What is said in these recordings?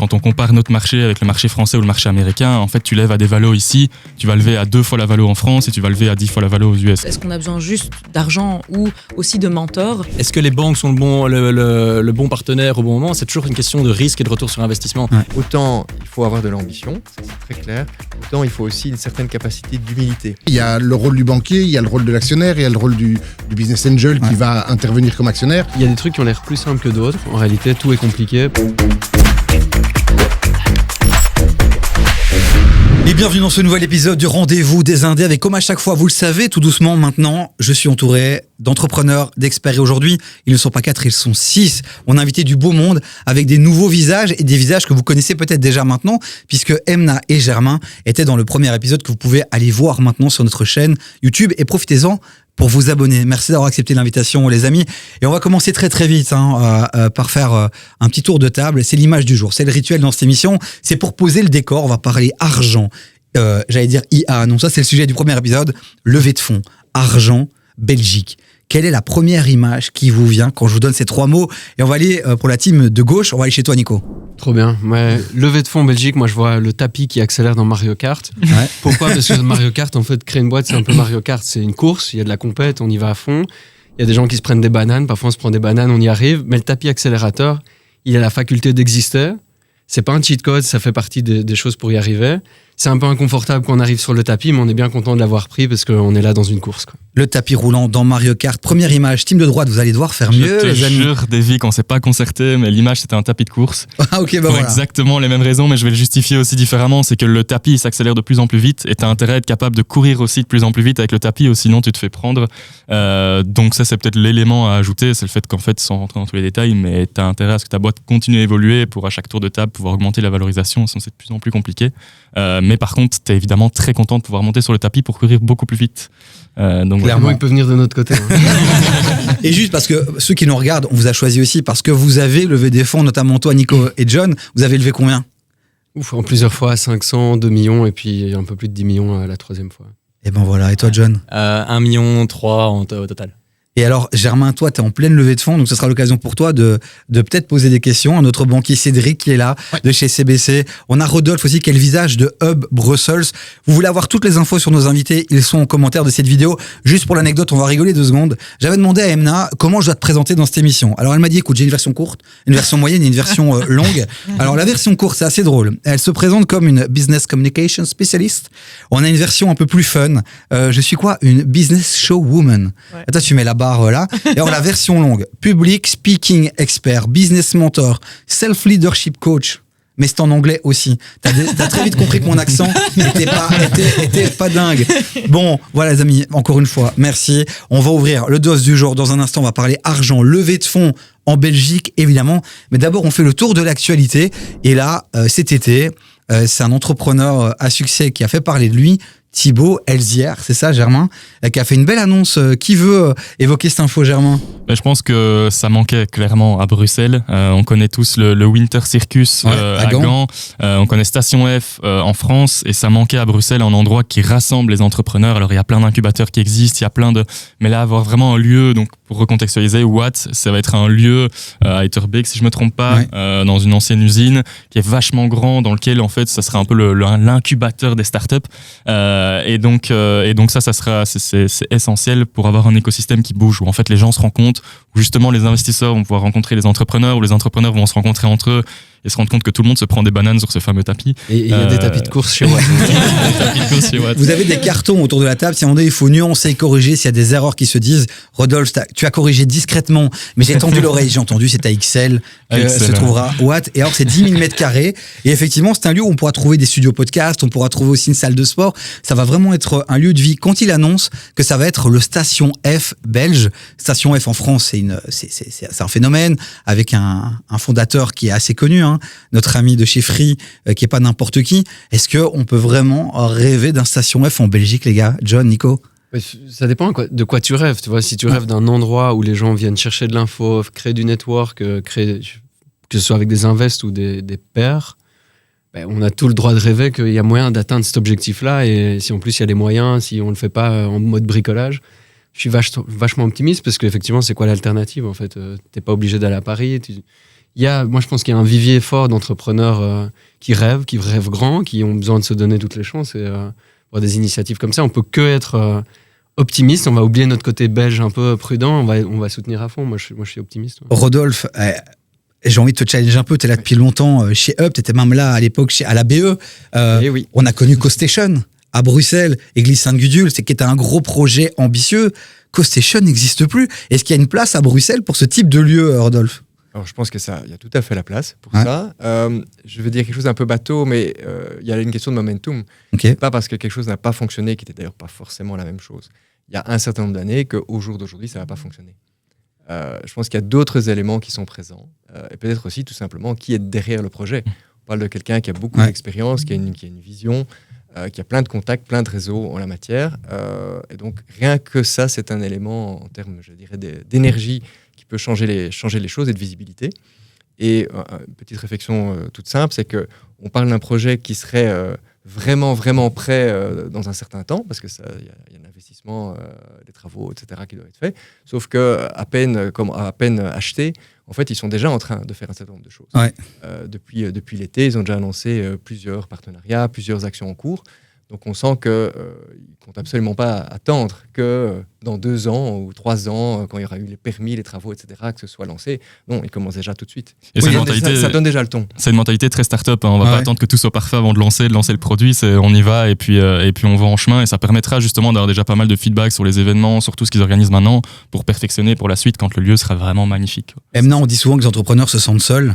quand on compare notre marché avec le marché français ou le marché américain, en fait, tu lèves à des valos ici, tu vas lever à 2 fois la valo en France et tu vas lever à 10 fois la valo aux US. Est-ce qu'on a besoin juste d'argent ou aussi de mentors? Est-ce que les banques sont le bon partenaire au bon moment? C'est toujours une question de risque et de retour sur investissement. Ouais. Autant il faut avoir de l'ambition, ça c'est très clair, autant il faut aussi une certaine capacité d'humilité. Il y a le rôle du banquier, il y a le rôle de l'actionnaire, il y a le rôle du business angel qui va intervenir comme actionnaire. Il y a des trucs qui ont l'air plus simples que d'autres. En réalité, tout est compliqué. Et bienvenue dans ce nouvel épisode du Rendez-vous des Indés avec, comme à chaque fois, vous le savez, tout doucement maintenant, je suis entouré d'entrepreneurs, d'experts. Et aujourd'hui, ils ne sont pas 4, ils sont 6. On a invité du beau monde avec des nouveaux visages et des visages que vous connaissez peut-être déjà maintenant, puisque Emna et Germain étaient dans le premier épisode que vous pouvez aller voir maintenant sur notre chaîne YouTube. Et profitez-en pour vous abonner. Merci d'avoir accepté l'invitation, les amis. Et on va commencer très très vite par faire un petit tour de table. C'est l'image du jour, c'est le rituel dans cette émission. C'est pour poser le décor. On va parler argent. J'allais dire IA. Non, ça c'est le sujet du premier épisode. Levée de fonds, argent, Belgique. Quelle est la première image qui vous vient quand je vous donne ces 3 mots? Et on va aller pour la team de gauche. On va aller chez toi, Nico. Trop bien. Ouais. Levée de fonds en Belgique, moi je vois le tapis qui accélère dans Mario Kart. Ouais. Pourquoi? Parce que Mario Kart, en fait, créer une boîte, c'est un peu Mario Kart. C'est une course, il y a de la compète, on y va à fond. Il y a des gens qui se prennent des bananes, parfois on se prend des bananes, on y arrive. Mais le tapis accélérateur, il a la faculté d'exister. C'est pas un cheat code, ça fait partie des choses pour y arriver. C'est un peu inconfortable quand on arrive sur le tapis, mais on est bien content de l'avoir pris parce qu'on est là dans une course, quoi. Le tapis roulant dans Mario Kart. Première image, team de droite, vous allez devoir faire mieux, Je te les amis. jure, Davy, qu'on s'est pas concerté, mais l'image c'était un tapis de course. Ah ok, bah Pour voilà. exactement les mêmes raisons, mais je vais le justifier aussi différemment. C'est que le tapis il s'accélère de plus en plus vite et tu as intérêt à être capable de courir aussi de plus en plus vite avec le tapis, ou sinon tu te fais prendre. Donc ça c'est peut-être l'élément à ajouter, c'est le fait qu'en fait, sans rentrer dans tous les détails, mais tu as intérêt à ce que ta boîte continue à évoluer pour à chaque tour de table pouvoir augmenter la valorisation, sinon c'est de plus en plus compliqué. Mais par contre, tu es évidemment très content de pouvoir monter sur le tapis pour courir beaucoup plus vite. Donc Clairement, il peut venir de notre côté. Hein. Et juste parce que ceux qui nous regardent, on vous a choisi aussi parce que vous avez levé des fonds, notamment toi, Nico et John. Vous avez levé combien? Ouf, en plusieurs fois, 500, 2 millions et puis un peu plus de 10 millions la 3e fois. Et ben voilà. Et toi, John? 1,3 million au total. Et alors, Germain, toi, tu es en pleine levée de fonds, donc ce sera l'occasion pour toi de peut-être poser des questions à notre banquier Cédric qui est là, de chez CBC. On a Rodolphe aussi qui est le visage de Hub Brussels. Vous voulez avoir toutes les infos sur nos invités, ils sont en commentaire de cette vidéo. Juste pour l'anecdote, on va rigoler 2 secondes. J'avais demandé à Emna comment je dois te présenter dans cette émission. Alors elle m'a dit, écoute, j'ai une version courte, une version moyenne et une version longue. Alors la version courte, c'est assez drôle. Elle se présente comme une business communication specialist. On a une version un peu plus fun. Je suis quoi? Une business show woman. Ouais. Et toi, tu mets la barre là. Et alors la version longue, public speaking expert, business mentor, self-leadership coach. Mais c'est en anglais aussi. T'as très vite compris que mon accent était pas dingue. Bon, voilà les amis, encore une fois, merci. On va ouvrir le dos du jour. Dans un instant, on va parler argent, levée de fonds en Belgique, évidemment. Mais d'abord, on fait le tour de l'actualité. Et là, cet été, c'est un entrepreneur à succès qui a fait parler de lui, Thibaut Elzière, c'est ça, Germain, qui a fait une belle annonce. Qui veut évoquer cette info, Germain? Je pense que ça manquait clairement à Bruxelles. On connaît tous le Winter Circus à Gand. On connaît Station F en France, et ça manquait à Bruxelles un endroit qui rassemble les entrepreneurs. Alors il y a plein d'incubateurs qui existent, il y a plein de... Mais là, avoir vraiment un lieu, donc pour recontextualiser, Watt, ça va être un lieu à Etterbeek, si je me trompe pas, dans une ancienne usine qui est vachement grand, dans lequel en fait ça sera un peu l'incubateur des startups. Et donc ça sera c'est essentiel pour avoir un écosystème qui bouge, où en fait les gens se rencontrent, où justement les investisseurs vont pouvoir rencontrer les entrepreneurs, où les entrepreneurs vont se rencontrer entre eux et se rendre compte que tout le monde se prend des bananes sur ce fameux tapis. Et il y a des tapis de course chez Watt. Vous avez des cartons autour de la table. Si on dit, il faut nuancer et corriger s'il y a des erreurs qui se disent. Rodolphe, tu as corrigé discrètement, mais j'ai tendu l'oreille. J'ai entendu, c'est à XL que se trouvera Watt. Et alors, c'est 10 000 mètres carrés. Et effectivement, c'est un lieu où on pourra trouver des studios podcast, on pourra trouver aussi une salle de sport. Ça va vraiment être un lieu de vie. Quand il annonce que ça va être le Station F belge, Station F en France, c'est un phénomène avec un fondateur qui est assez connu, hein, notre ami de chez Free, qui est pas n'importe qui. Est-ce qu'on peut vraiment rêver d'un Station F en Belgique, les gars? John, Nico? Ça dépend de quoi tu rêves. Tu vois, si tu rêves d'un endroit où les gens viennent chercher de l'info, créer du network, que ce soit avec des invests ou des pairs, on a tout le droit de rêver qu'il y a moyen d'atteindre cet objectif-là. Et si en plus il y a les moyens, si on ne le fait pas en mode bricolage, je suis vachement optimiste, parce qu'effectivement, c'est quoi l'alternative en fait? T'es pas obligé d'aller à Paris. moi, je pense qu'il y a un vivier fort d'entrepreneurs qui rêvent grand, qui ont besoin de se donner toutes les chances. Et pour des initiatives comme ça, on peut que être optimiste. On va oublier notre côté belge un peu prudent. On va soutenir à fond. Moi, je suis optimiste. Ouais. Rodolphe, j'ai envie de te challenger un peu. Tu es là depuis longtemps chez Up. Tu étais même là à l'époque à la BE. Oui. On a connu CoStation à Bruxelles, Église Sainte-Gudule, qui était un gros projet ambitieux. CoStation n'existe plus. Est-ce qu'il y a une place à Bruxelles pour ce type de lieu, Rodolphe ? Alors, je pense que il y a tout à fait la place pour ça. Je vais dire quelque chose d'un peu bateau, mais il y a une question de momentum. Okay. Pas parce que quelque chose n'a pas fonctionné, qui n'était d'ailleurs pas forcément la même chose. Il y a un certain nombre d'années qu'au jour d'aujourd'hui, ça n'a pas fonctionné. Je pense qu'il y a d'autres éléments qui sont présents. Et peut-être aussi, tout simplement, qui est derrière le projet. On parle de quelqu'un qui a beaucoup d'expérience, qui a une vision, qui a plein de contacts, plein de réseaux en la matière. Et donc, rien que ça, c'est un élément en termes, je dirais, d'énergie qui peut changer les choses et de visibilité. Et une petite réflexion toute simple, c'est qu'on parle d'un projet qui serait vraiment, vraiment prêt dans un certain temps, parce que il y a un investissement, des travaux, etc., qui doivent être faits. Sauf qu'à peine achetés, en fait, ils sont déjà en train de faire un certain nombre de choses. Ouais. Depuis l'été, ils ont déjà annoncé plusieurs partenariats, plusieurs actions en cours. Donc on sent qu'ils ne comptent absolument pas attendre que dans 2 ans ou 3 ans, quand il y aura eu les permis, les travaux, etc., que ce soit lancé. Non, ils commencent déjà tout de suite. Et ça donne déjà le ton. C'est une mentalité très start-up. On ne va pas attendre que tout soit parfait avant de lancer le produit. On y va et puis on va en chemin. Et ça permettra justement d'avoir déjà pas mal de feedback sur les événements, sur tout ce qu'ils organisent maintenant, pour perfectionner pour la suite quand le lieu sera vraiment magnifique. Emna, on dit souvent que les entrepreneurs se sentent seuls.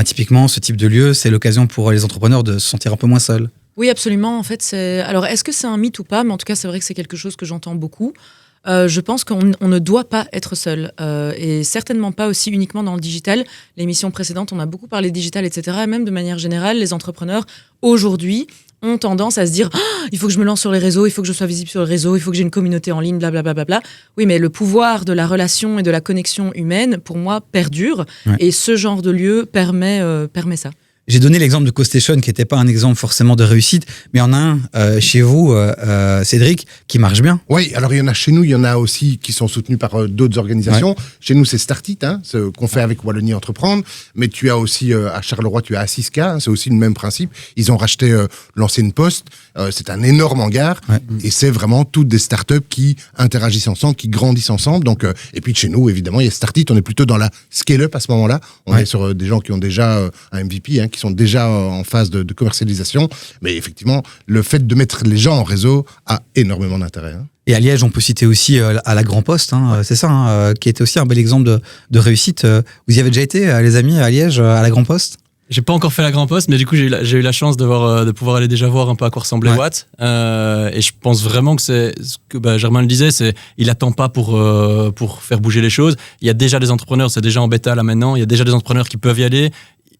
Typiquement, ce type de lieu, c'est l'occasion pour les entrepreneurs de se sentir un peu moins seuls. Oui, absolument. En fait, alors, est-ce que c'est un mythe ou pas ? Mais en tout cas, c'est vrai que c'est quelque chose que j'entends beaucoup. Je pense qu'on ne doit pas être seul. Et certainement pas aussi uniquement dans le digital. L'émission précédente, on a beaucoup parlé digital, etc. Et même de manière générale, les entrepreneurs, aujourd'hui, ont tendance à se dire il faut que je me lance sur les réseaux, il faut que je sois visible sur les réseaux, il faut que j'ai une communauté en ligne, blablabla. Oui, mais le pouvoir de la relation et de la connexion humaine, pour moi, perdure. Ouais. Et ce genre de lieu permet ça. J'ai donné l'exemple de CoStation qui n'était pas un exemple forcément de réussite, mais il y en a un chez vous, Cédric, qui marche bien. Oui, alors il y en a chez nous, il y en a aussi qui sont soutenus par d'autres organisations. Ouais. Chez nous, c'est Startit, ce qu'on fait avec Wallonie Entreprendre, mais tu as aussi à Charleroi, tu as Assiska, c'est aussi le même principe. Ils ont racheté l'ancienne Poste, c'est un énorme hangar, et c'est vraiment toutes des startups qui interagissent ensemble, qui grandissent ensemble. Donc, et puis chez nous, évidemment, il y a Startit, on est plutôt dans la scale-up à ce moment-là. On est sur des gens qui ont déjà un MVP, qui sont déjà en phase de commercialisation. Mais effectivement, le fait de mettre les gens en réseau a énormément d'intérêt. Et à Liège, on peut citer aussi à la Grand Poste, c'est ça, qui était aussi un bel exemple de réussite. Vous y avez déjà été, les amis, à Liège, à la Grand Poste ? J'ai pas encore fait la Grand Poste, mais du coup, j'ai eu la chance de pouvoir aller déjà voir un peu à quoi ressemblait Watt. Et je pense vraiment que c'est ce que Germain le disait, il attend pas pour faire bouger les choses. Il y a déjà des entrepreneurs, c'est déjà en bêta là maintenant, il y a déjà des entrepreneurs qui peuvent y aller.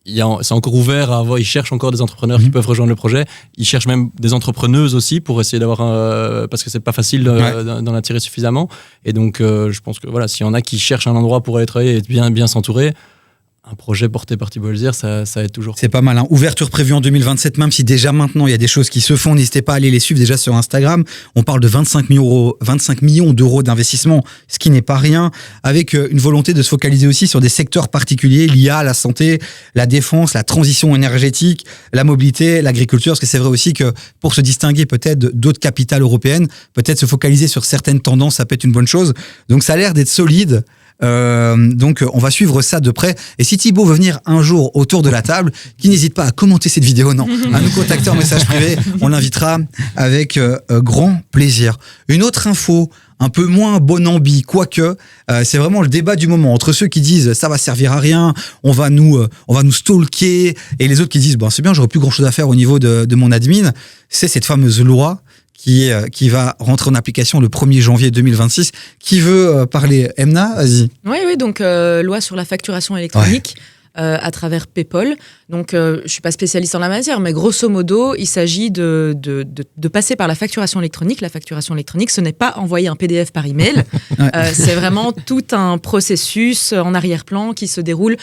C'est encore ouvert à avoir, ils cherchent encore des entrepreneurs qui peuvent rejoindre le projet. Ils cherchent même des entrepreneuses aussi pour essayer d'avoir parce que c'est pas facile d'en attirer suffisamment. Et donc, je pense que voilà, s'il y en a qui cherchent un endroit pour aller travailler et bien s'entourer, un projet porté par Thibault Elzière, ça aide toujours. C'est pas mal. Ouverture prévue en 2027, même si déjà maintenant il y a des choses qui se font. N'hésitez pas à aller les suivre déjà sur Instagram. On parle de 25 millions d'euros d'investissement, ce qui n'est pas rien, avec une volonté de se focaliser aussi sur des secteurs particuliers, l'IA, la santé, la défense, la transition énergétique, la mobilité, l'agriculture. Parce que c'est vrai aussi que pour se distinguer peut-être d'autres capitales européennes, peut-être se focaliser sur certaines tendances, ça peut être une bonne chose. Donc ça a l'air d'être solide. Donc on va suivre ça de près, et si Thibault veut venir un jour autour de la table, qu'il n'hésite pas à commenter cette vidéo, à nous contacter en message privé, on l'invitera avec grand plaisir. Une autre info un peu moins bon ambi, quoique c'est vraiment le débat du moment entre ceux qui disent ça va servir à rien, on va nous stalker, et les autres qui disent c'est bien, j'aurais plus grand chose à faire au niveau de mon admin. C'est cette fameuse loi qui va rentrer en application le 1er janvier 2026. Qui veut parler ? Emna, vas-y. Oui, donc loi sur la facturation électronique à travers PayPal. Donc, je ne suis pas spécialiste en la matière, mais grosso modo, il s'agit de passer par la facturation électronique. La facturation électronique, ce n'est pas envoyer un PDF par email. C'est vraiment tout un processus en arrière-plan qui se déroule.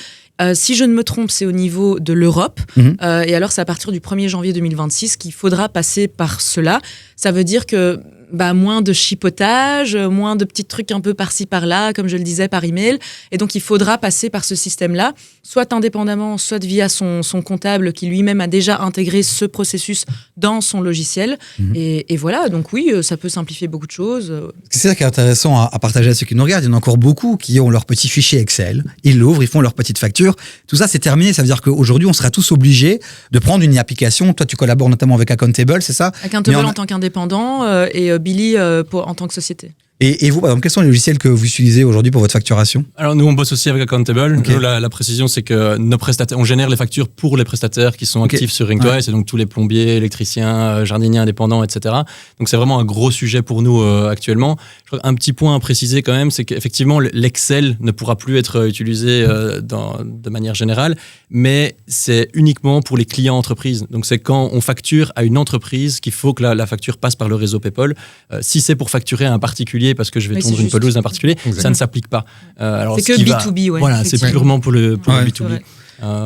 Si je ne me trompe, c'est au niveau de l'Europe. Et alors, c'est à partir du 1er janvier 2026 qu'il faudra passer par cela. Ça veut dire que moins de chipotage, moins de petits trucs un peu par-ci par-là, comme je le disais, par email. Et donc, il faudra passer par ce système-là, soit indépendamment, soit via son comptable qui lui-même a déjà intégré ce processus dans son logiciel. Et voilà, donc oui, ça peut simplifier beaucoup de choses. C'est ça qui est intéressant à partager à ceux qui nous regardent. Il y en a encore beaucoup qui ont leur petit fichier Excel, ils l'ouvrent, ils font leur petite facture. Tout ça, c'est terminé. Ça veut dire qu'aujourd'hui, on sera tous obligés de prendre une application. Toi, tu collabores notamment avec Accountable, c'est ça? Accountable en tant qu'indépendant et Billy en tant que société. Et vous, par exemple, quels sont les logiciels que vous utilisez aujourd'hui pour votre facturation? Alors nous, on bosse aussi avec Accountable. Okay. Nous, la précision, c'est que nos prestataires, on génère les factures pour les prestataires qui sont actifs sur Ringtwice, et donc tous les plombiers, électriciens, jardiniers indépendants, etc. Donc c'est vraiment un gros sujet pour nous actuellement. Je crois qu'un petit point à préciser quand même, c'est qu'effectivement l'Excel ne pourra plus être utilisé de manière générale, mais c'est uniquement pour les clients entreprises. Donc c'est quand on facture à une entreprise qu'il faut que la facture passe par le réseau PayPal. Si c'est pour facturer à un particulier parce que je vais tondre une pelouse d'un particulier, ça ne s'applique pas. C'est que B2B, ouais. Voilà, c'est purement pour le B2B.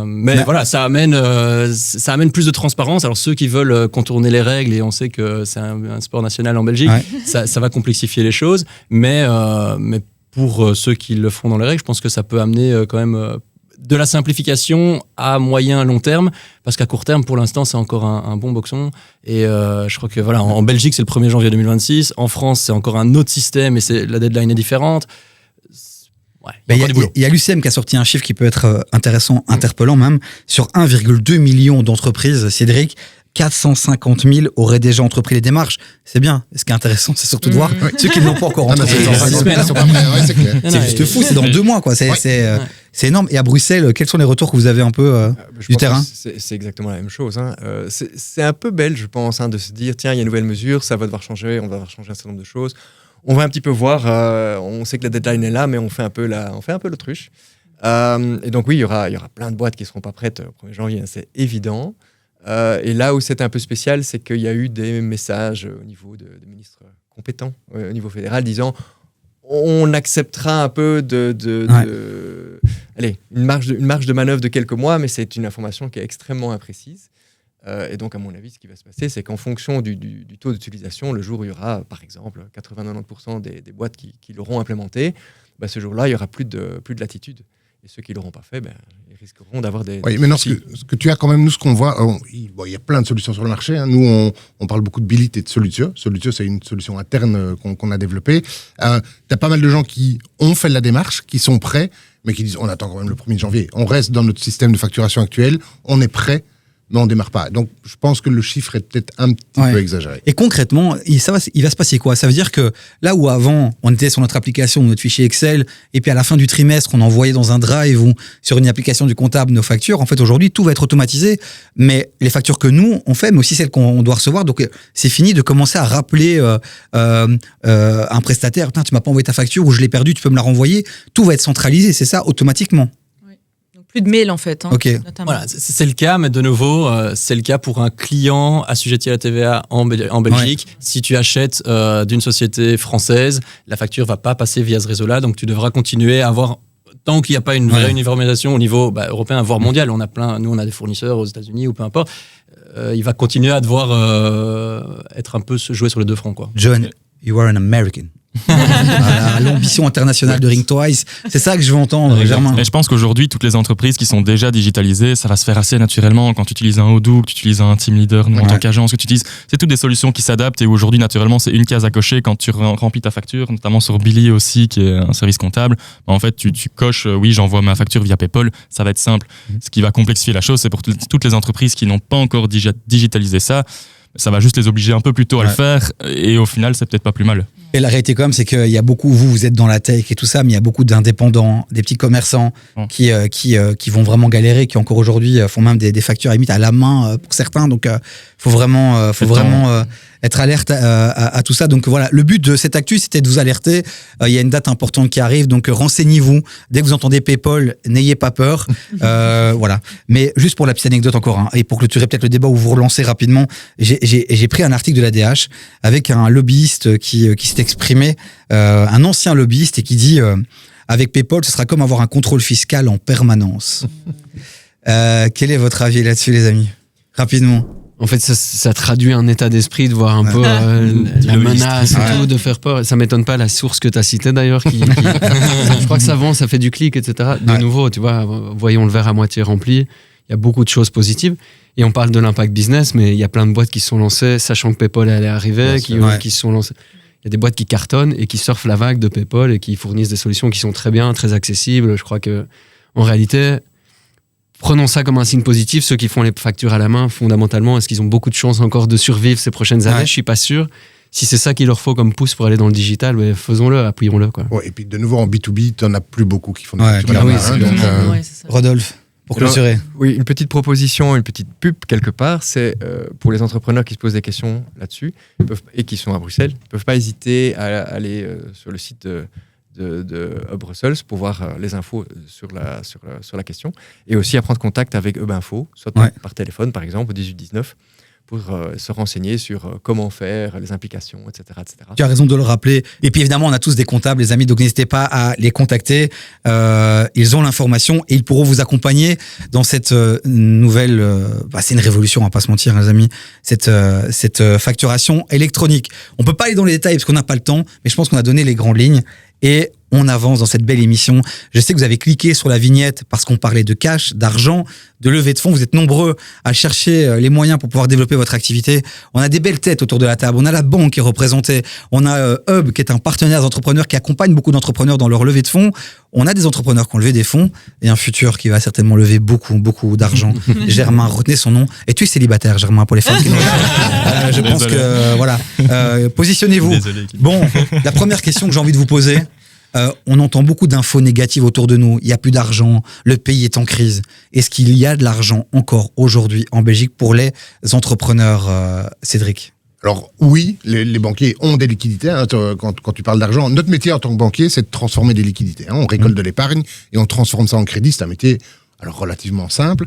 Mais voilà, ça amène plus de transparence. Alors ceux qui veulent contourner les règles, et on sait que c'est un sport national en Belgique, ça va complexifier les choses. Mais pour ceux qui le font dans les règles, je pense que ça peut amener quand même de la simplification à moyen long terme, parce qu'à court terme, pour l'instant, c'est encore un bon boxon. Et je crois que voilà, en Belgique, c'est le 1er janvier 2026. En France, c'est encore un autre système et la deadline est différente. Ouais, il y a l'UCM qui a sorti un chiffre qui peut être intéressant, interpellant même. Sur 1,2 million d'entreprises, Cédric, 450 000 auraient déjà entrepris les démarches. C'est bien. Ce qui est intéressant, c'est surtout de voir ceux qui ne l'ont pas encore entrepris. C'est juste fou, c'est dans 2 mois, quoi. C'est énorme. Et à Bruxelles, quels sont les retours que vous avez un peu du terrain? C'est exactement la même chose. Hein. C'est un peu belge, je pense, de se dire, tiens, il y a une nouvelle mesure, ça va devoir changer, on va devoir changer un certain nombre de choses. On va un petit peu voir, on sait que la deadline est là, mais on fait un peu l'autruche. Et donc oui, il y aura plein de boîtes qui ne seront pas prêtes au 1er janvier, c'est évident. Et là où c'est un peu spécial, c'est qu'il y a eu des messages au niveau des ministres compétents, au niveau fédéral, disant on acceptera un peu allez, une marge de manœuvre de quelques mois, mais c'est une information qui est extrêmement imprécise. Et donc, à mon avis, ce qui va se passer, c'est qu'en fonction du taux d'utilisation, le jour où il y aura, par exemple, 80-90% des boîtes qui l'auront implémenté, ce jour-là, il y aura plus de latitude. Et ceux qui ne l'auront pas fait, ils risqueront d'avoir des... Oui, mais non, ce que tu as quand même, nous, ce qu'on voit, il y a plein de solutions sur le marché. Hein. Nous, on parle beaucoup de Billit et de Solutio. Solutio, c'est une solution interne qu'on a développée. Tu as pas mal de gens qui ont fait la démarche, qui sont prêts, mais qui disent, on attend quand même le 1er janvier. On reste dans notre système de facturation actuel, on est prêt, mais on ne démarre pas. Donc, je pense que le chiffre est peut-être un petit peu exagéré. Et concrètement, il va se passer quoi? Ça veut dire que là où avant, on était sur notre application, notre fichier Excel, et puis à la fin du trimestre, on envoyait dans un drive ou sur une application du comptable nos factures, en fait, aujourd'hui, tout va être automatisé. Mais les factures que nous, on fait, mais aussi celles qu'on doit recevoir, donc c'est fini de commencer à rappeler un prestataire, putain, tu m'as pas envoyé ta facture ou je l'ai perdue, tu peux me la renvoyer. Tout va être centralisé, c'est ça, automatiquement. Plus de mail en fait. Voilà, c'est le cas, mais de nouveau, c'est le cas pour un client assujetti à la TVA en Belgique. Si tu achètes d'une société française, la facture va pas passer via ce réseau-là, donc tu devras continuer à avoir, tant qu'il n'y a pas une vraie uniformisation au niveau européen, voire mondial, nous on a des fournisseurs aux États-Unis ou peu importe, il va continuer à devoir être un peu se jouer sur les 2 fronts, quoi. John, you are an American. Voilà, l'ambition internationale de Ringtwice, c'est ça que je veux entendre, Germain. Et je pense qu'aujourd'hui, toutes les entreprises qui sont déjà digitalisées, ça va se faire assez naturellement. Quand tu utilises un Odoo, que tu utilises un Team Leader, nous en tant qu'agence, que tu utilises, c'est toutes des solutions qui s'adaptent. Et aujourd'hui, naturellement, c'est une case à cocher quand tu remplis ta facture, notamment sur Billy aussi, qui est un service comptable. En fait, tu coches, oui, j'envoie ma facture via PayPal, ça va être simple. Ce qui va complexifier la chose, c'est pour toutes les entreprises qui n'ont pas encore digitalisé ça. Ça va juste les obliger un peu plus tôt à le faire, et au final, c'est peut-être pas plus mal. Et la réalité quand même, c'est qu'il y a beaucoup, vous êtes dans la tech et tout ça, mais il y a beaucoup d'indépendants, des petits commerçants qui vont vraiment galérer, qui encore aujourd'hui font même des factures à limite à la main pour certains. Donc, faut vraiment être alerte à tout ça. Donc voilà, le but de cette actu, c'était de vous alerter. Il y a une date importante qui arrive, donc renseignez-vous. Dès que vous entendez PayPal, n'ayez pas peur. Voilà. Mais juste pour la petite anecdote encore, et pour clôturer peut-être le débat ou vous relancer rapidement, j'ai pris un article de l'ADH avec un lobbyiste qui s'est exprimé, un ancien lobbyiste, et qui dit avec PayPal, ce sera comme avoir un contrôle fiscal en permanence. Quel est votre avis là-dessus, les amis? Rapidement. En fait, ça traduit un état d'esprit de voir un peu la menace et tout, de faire peur. Ça m'étonne pas la source que tu as citée d'ailleurs. Je crois que ça vend, ça fait du clic, etc. De nouveau, tu vois, voyons le verre à moitié rempli. Il y a beaucoup de choses positives. Et on parle de l'impact business, mais il y a plein de boîtes qui se sont lancées, sachant que PayPal allait arriver, qui se sont lancées. Il y a des boîtes qui cartonnent et qui surfent la vague de PayPal et qui fournissent des solutions qui sont très bien, très accessibles. Je crois que, en réalité, prenons ça comme un signe positif. Ceux qui font les factures à la main, fondamentalement, est-ce qu'ils ont beaucoup de chances encore de survivre ces prochaines années ? Je suis pas sûr. Si c'est ça qu'il leur faut comme pouce pour aller dans le digital, faisons-le, appuyons-le. Quoi. Ouais, et puis de nouveau, en B2B, tu n'en as plus beaucoup qui font des factures à la main. Rodolphe, pour clôturer. Oui, une petite proposition, une petite pub quelque part, c'est pour les entrepreneurs qui se posent des questions là-dessus et qui sont à Bruxelles, ils ne peuvent pas hésiter à aller sur le site de Hub Brussels pour voir les infos sur la question et aussi à prendre contact avec Hub Info, soit par téléphone par exemple au 1819 pour se renseigner sur comment faire, les implications, etc., etc. Tu as raison de le rappeler. Et puis évidemment, on a tous des comptables, les amis, donc n'hésitez pas à les contacter. Ils ont l'information et ils pourront vous accompagner dans cette nouvelle... c'est une révolution, on va pas se mentir, les amis, cette facturation électronique. On peut pas aller dans les détails parce qu'on n'a pas le temps, mais je pense qu'on a donné les grandes lignes. Et on avance dans cette belle émission. Je sais que vous avez cliqué sur la vignette parce qu'on parlait de cash, d'argent, de levée de fonds. Vous êtes nombreux à chercher les moyens pour pouvoir développer votre activité. On a des belles têtes autour de la table. On a la banque qui est représentée. On a Hub qui est un partenaire d'entrepreneurs qui accompagne beaucoup d'entrepreneurs dans leur levée de fonds. On a des entrepreneurs qui ont levé des fonds et un futur qui va certainement lever beaucoup, beaucoup d'argent. Germain, retenez son nom. Et tu es célibataire, Germain, pour les femmes qui nous regardent. Je pense que, voilà. Positionnez-vous. Désolé. Bon, la première question que j'ai envie de vous poser, on entend beaucoup d'infos négatives autour de nous. Il n'y a plus d'argent, le pays est en crise. Est-ce qu'il y a de l'argent encore aujourd'hui en Belgique pour les entrepreneurs, Cédric ? Alors oui, les banquiers ont des liquidités. Hein, quand tu parles d'argent, notre métier en tant que banquier, c'est de transformer des liquidités. Hein. On récolte de l'épargne et on transforme ça en crédit. C'est un métier relativement simple.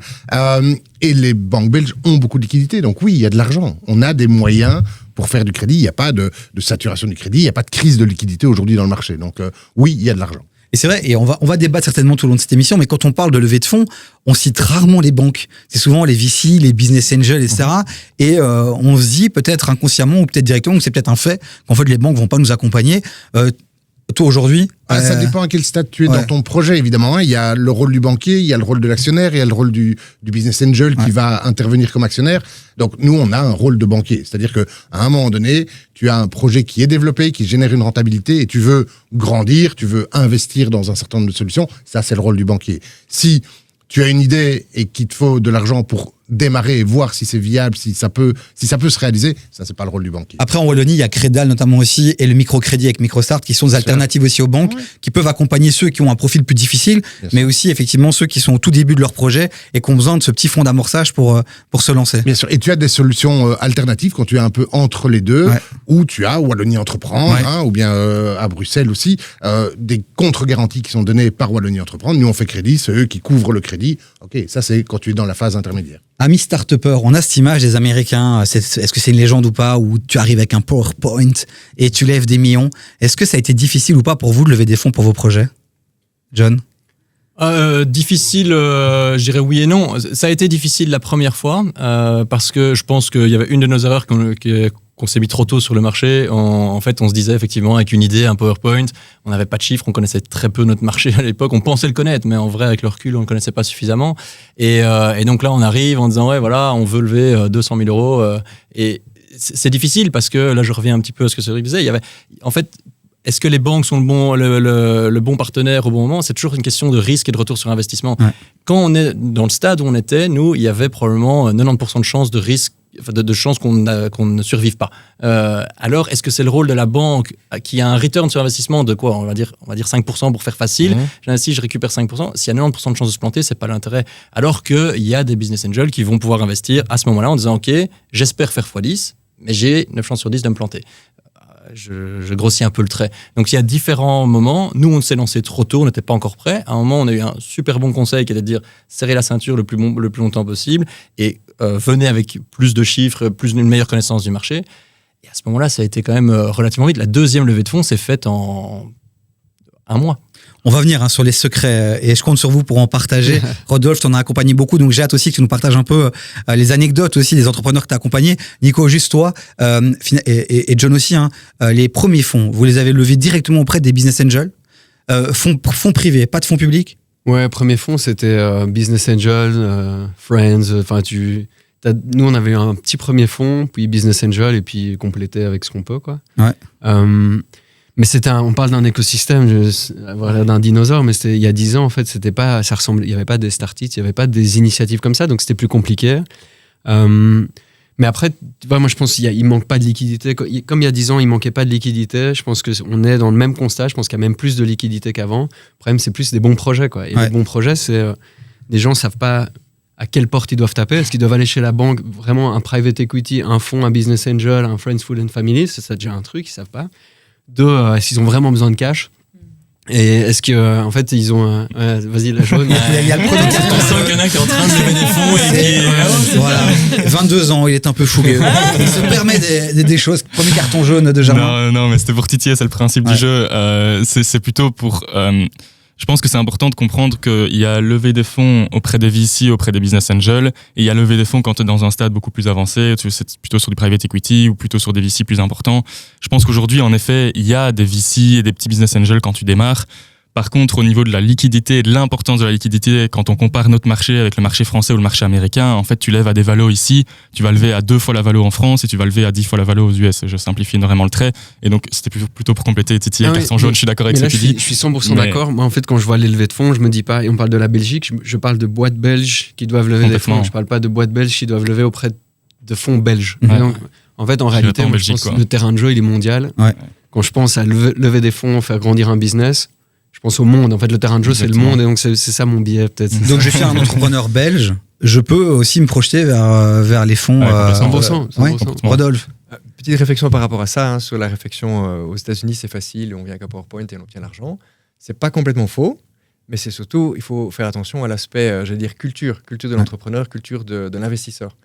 Et les banques belges ont beaucoup de liquidités. Donc oui, il y a de l'argent. On a des moyens pour faire du crédit. Il n'y a pas de saturation du crédit. Il n'y a pas de crise de liquidité aujourd'hui dans le marché. Donc oui, il y a de l'argent. Et c'est vrai, et on va débattre certainement tout au long de cette émission, mais quand on parle de levée de fonds, on cite rarement les banques. C'est souvent les VC, les business angels, etc. Et on se dit peut-être inconsciemment ou peut-être directement, ou c'est peut-être un fait, qu'en fait les banques vont pas nous accompagner. Toi aujourd'hui ça dépend à quel stade tu es dans ton projet, évidemment. Il y a le rôle du banquier, il y a le rôle de l'actionnaire, il y a le rôle du business angel qui va intervenir comme actionnaire. Donc nous, on a un rôle de banquier. C'est-à-dire qu'à un moment donné, tu as un projet qui est développé, qui génère une rentabilité et tu veux grandir, tu veux investir dans un certain nombre de solutions. Ça, c'est le rôle du banquier. Si tu as une idée et qu'il te faut de l'argent pour démarrer et voir si c'est viable, si ça peut se réaliser, ça c'est pas le rôle du banquier. Après en Wallonie, il y a Crédal notamment aussi et le microcrédit avec Microstart qui sont des alternatives aussi aux banques qui peuvent accompagner ceux qui ont un profil plus difficile, mais aussi effectivement ceux qui sont au tout début de leur projet et qui ont besoin de ce petit fonds d'amorçage pour se lancer. Bien sûr, et tu as des solutions alternatives quand tu es un peu entre les deux, où tu as Wallonie Entreprendre, ou bien à Bruxelles aussi, des contre-garanties qui sont données par Wallonie Entreprendre. Nous on fait crédit, c'est eux qui couvrent le crédit. Ok, ça c'est quand tu es dans la phase intermédiaire. Amis start-upers, on a cette image des Américains, est-ce que c'est une légende ou pas, où tu arrives avec un PowerPoint et tu lèves des millions. Est-ce que ça a été difficile ou pas pour vous de lever des fonds pour vos projets, John ? Difficile, je dirais oui et non. Ça a été difficile la première fois parce que je pense qu'il y avait une de nos erreurs qu'on s'est mis trop tôt sur le marché. En fait, on se disait effectivement avec une idée, un PowerPoint, on n'avait pas de chiffres, on connaissait très peu notre marché à l'époque. On pensait le connaître, mais en vrai, avec le recul, on ne le connaissait pas suffisamment. Et donc là, on arrive en disant, on veut lever 200 000 euros. Et c'est difficile parce que là, je reviens un petit peu à ce que Cédric disait. En fait, est-ce que les banques sont le bon partenaire au bon moment ? C'est toujours une question de risque et de retour sur investissement. Ouais. Quand on est dans le stade où on était, nous, il y avait probablement 90% de chances de risque, de chances qu'on ne survive pas. Alors, est-ce que c'est le rôle de la banque qui a un return sur investissement de quoi ? On va dire 5% pour faire facile. Si je récupère 5%, s'il y a 90% de chances de se planter, c'est pas l'intérêt. Alors qu'il y a des business angels qui vont pouvoir investir à ce moment-là en disant, OK, j'espère faire x10, mais j'ai 9 chances sur 10 de me planter. Je grossis un peu le trait. Donc, il y a différents moments. Nous, on s'est lancé trop tôt, on n'était pas encore prêts. À un moment, on a eu un super bon conseil qui était de dire serrez la ceinture le plus longtemps possible et venez avec plus de chiffres, une meilleure connaissance du marché. Et à ce moment-là, ça a été quand même relativement vite. La deuxième levée de fonds s'est faite en un mois. On va venir sur les secrets et je compte sur vous pour en partager. Rodolphe, t'en as accompagné beaucoup, donc j'ai hâte aussi que tu nous partages un peu les anecdotes aussi des entrepreneurs que tu as accompagnés. Nico, juste toi, et John aussi, les premiers fonds, vous les avez levés directement auprès des business angels, fonds privés, pas de fonds publics? Ouais, premier fonds, c'était Business Angel, Friends, nous, on avait eu un petit premier fonds, puis Business Angel, et puis complété avec ce qu'on peut, quoi. Ouais. Mais on parle d'un écosystème, d'un dinosaure, mais il y a 10 ans, en fait, il n'y avait pas des start-its, il n'y avait pas des initiatives comme ça, donc c'était plus compliqué. Mais après, moi, je pense qu'il manque pas de liquidité. Comme il y a 10 ans, il manquait pas de liquidité, je pense qu'on est dans le même constat, je pense qu'il y a même plus de liquidité qu'avant. Le problème, c'est plus des bons projets, quoi. Et les bons projets, c'est les gens savent pas à quelle porte ils doivent taper. Est-ce qu'ils doivent aller chez la banque, vraiment un private equity, un fonds, un business angel, un friends, food and family? C'est déjà un truc, ils savent pas. Deux, est-ce qu'ils ont vraiment besoin de cash? Et est-ce que en fait ils ont vas-y la jaune. Il y a le produit carton. On sent qu'il y en a qui est en train de lever des fonds et qui voilà, 22 ans, il est un peu fougueux. Il se permet des choses. Premier carton jaune de Germain. Non, mais c'était pour titiller, c'est le principe du jeu. C'est plutôt pour. Je pense que c'est important de comprendre qu'il y a levé des fonds auprès des VC, auprès des business angels, et il y a levé des fonds quand tu es dans un stade beaucoup plus avancé, c'est plutôt sur du private equity ou plutôt sur des VC plus importants. Je pense qu'aujourd'hui, en effet, il y a des VC et des petits business angels quand tu démarres. Par contre, au niveau de la liquidité et de l'importance de la liquidité, quand on compare notre marché avec le marché français ou le marché américain, en fait, tu lèves à des valos ici, tu vas lever à 2 fois la valo en France et tu vas lever à 10 fois la valo aux US. Je simplifie énormément le trait. Et donc, c'était plutôt pour compléter Titi et Carton jaune. Je suis d'accord avec ce que tu dis. Je suis 100% d'accord. Moi, en fait, quand je vois les levées de fonds, je me dis pas, et on parle de la Belgique, je parle de boîtes belges qui doivent lever des fonds. Je parle pas de boîtes belges qui doivent lever auprès de fonds belges. Ouais. Donc, en fait, en réalité, moi, je pense que le terrain de jeu, il est mondial. Ouais. Quand je pense à lever des fonds, faire grandir un business, je pense au monde. En fait, le terrain de jeu, c'est le monde. Et donc, c'est ça mon biais, peut-être. Donc, je suis un entrepreneur belge. Je peux aussi me projeter vers les fonds. 100%. Ouais. Rodolphe. Petite réflexion par rapport à ça. Sur la réflexion aux États-Unis, c'est facile. On vient avec un PowerPoint et on obtient l'argent. C'est pas complètement faux. Mais c'est surtout, il faut faire attention à l'aspect, culture de l'entrepreneur, culture de l'investisseur.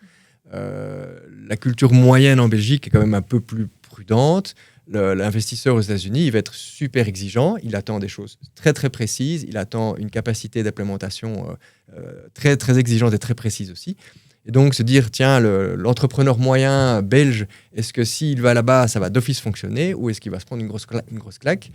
La culture moyenne en Belgique est quand même un peu plus prudente. L'investisseur aux États-Unis, il va être super exigeant, il attend des choses très très précises, il attend une capacité d'implémentation très très exigeante et très précise aussi. Et donc se dire, tiens, l'entrepreneur moyen belge, est-ce que s'il va là-bas, ça va d'office fonctionner, ou est-ce qu'il va se prendre une grosse claque?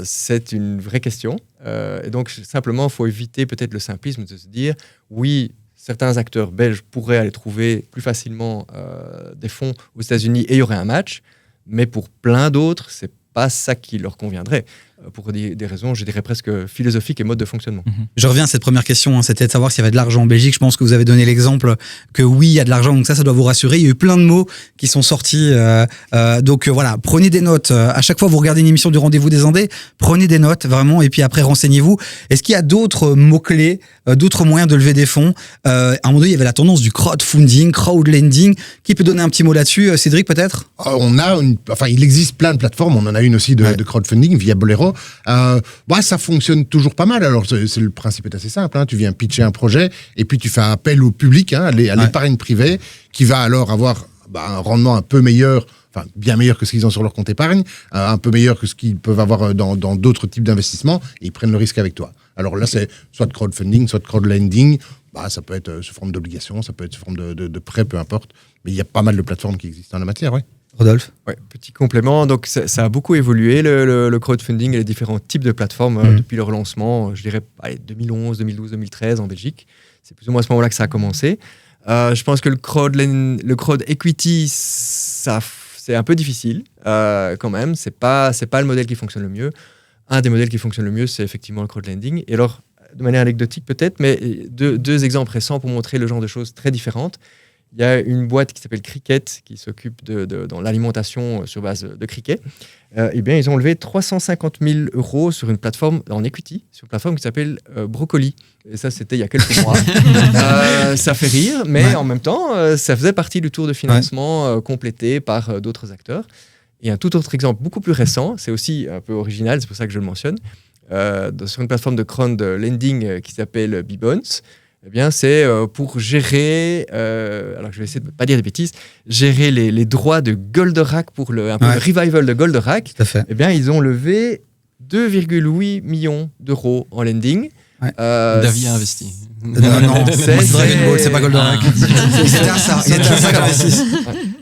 C'est une vraie question. Et donc simplement, il faut éviter peut-être le simplisme de se dire, oui, certains acteurs belges pourraient aller trouver plus facilement des fonds aux États-Unis et il y aurait un match. Mais pour plein d'autres, c'est pas ça qui leur conviendrait, pour des raisons, je dirais, presque philosophiques et modes de fonctionnement. Je reviens à cette première question, c'était de savoir s'il y avait de l'argent en Belgique. Je pense que vous avez donné l'exemple que oui, il y a de l'argent, donc ça doit vous rassurer. Il y a eu plein de mots qui sont sortis. Donc voilà, prenez des notes. À chaque fois, vous regardez une émission du Rendez-vous des Indés, prenez des notes, vraiment, et puis après, renseignez-vous. Est-ce qu'il y a d'autres mots-clés, d'autres moyens de lever des fonds? À un moment donné, il y avait la tendance du crowdfunding, crowdlending. Qui peut donner un petit mot là-dessus? Cédric, peut-être? Il existe plein de plateformes. On en a une aussi de crowdfunding via Bolero. Ça fonctionne toujours pas mal. Alors, le principe est assez simple. Tu viens pitcher un projet et puis tu fais appel au public, à l'épargne privée, qui va alors avoir un rendement un peu meilleur, bien meilleur que ce qu'ils ont sur leur compte épargne, un peu meilleur que ce qu'ils peuvent avoir dans d'autres types d'investissements, et ils prennent le risque avec toi. Alors là, c'est soit de crowdfunding, soit de crowdlending. Ça peut être sous forme d'obligation, ça peut être sous forme de prêt, peu importe. Mais il y a pas mal de plateformes qui existent en la matière, oui. Rodolphe? Ouais, petit complément. Donc, ça a beaucoup évolué, le crowdfunding et les différents types de plateformes depuis leur lancement, je dirais 2011, 2012, 2013 en Belgique. C'est plus ou moins à ce moment-là que ça a commencé. Je pense que le crowd equity, c'est un peu difficile quand même. C'est pas le modèle qui fonctionne le mieux. Un des modèles qui fonctionne le mieux, c'est effectivement le crowdlending. Et alors, de manière anecdotique peut-être, mais deux exemples récents pour montrer le genre de choses très différentes. Il y a une boîte qui s'appelle Cricket, qui s'occupe dans l'alimentation sur base de cricket. Ils ont levé 350 000 € sur une plateforme en equity, sur une plateforme qui s'appelle Brocoli. Et ça, c'était il y a quelques mois. Ça fait rire, mais en même temps, ça faisait partie du tour de financement complété par d'autres acteurs. Et un tout autre exemple beaucoup plus récent, c'est aussi un peu original, c'est pour ça que je le mentionne, sur une plateforme de crowdlending qui s'appelle Bbounce. C'est pour gérer, alors je vais essayer de ne pas dire des bêtises, gérer les droits de Goldorak pour le revival de Goldorak. Tout à fait. Ils ont levé 2,8 millions d'euros en lending. Ouais. David a investi. Non, c'est Dragon Ball, c'est pas Goldorak. C'était un ça.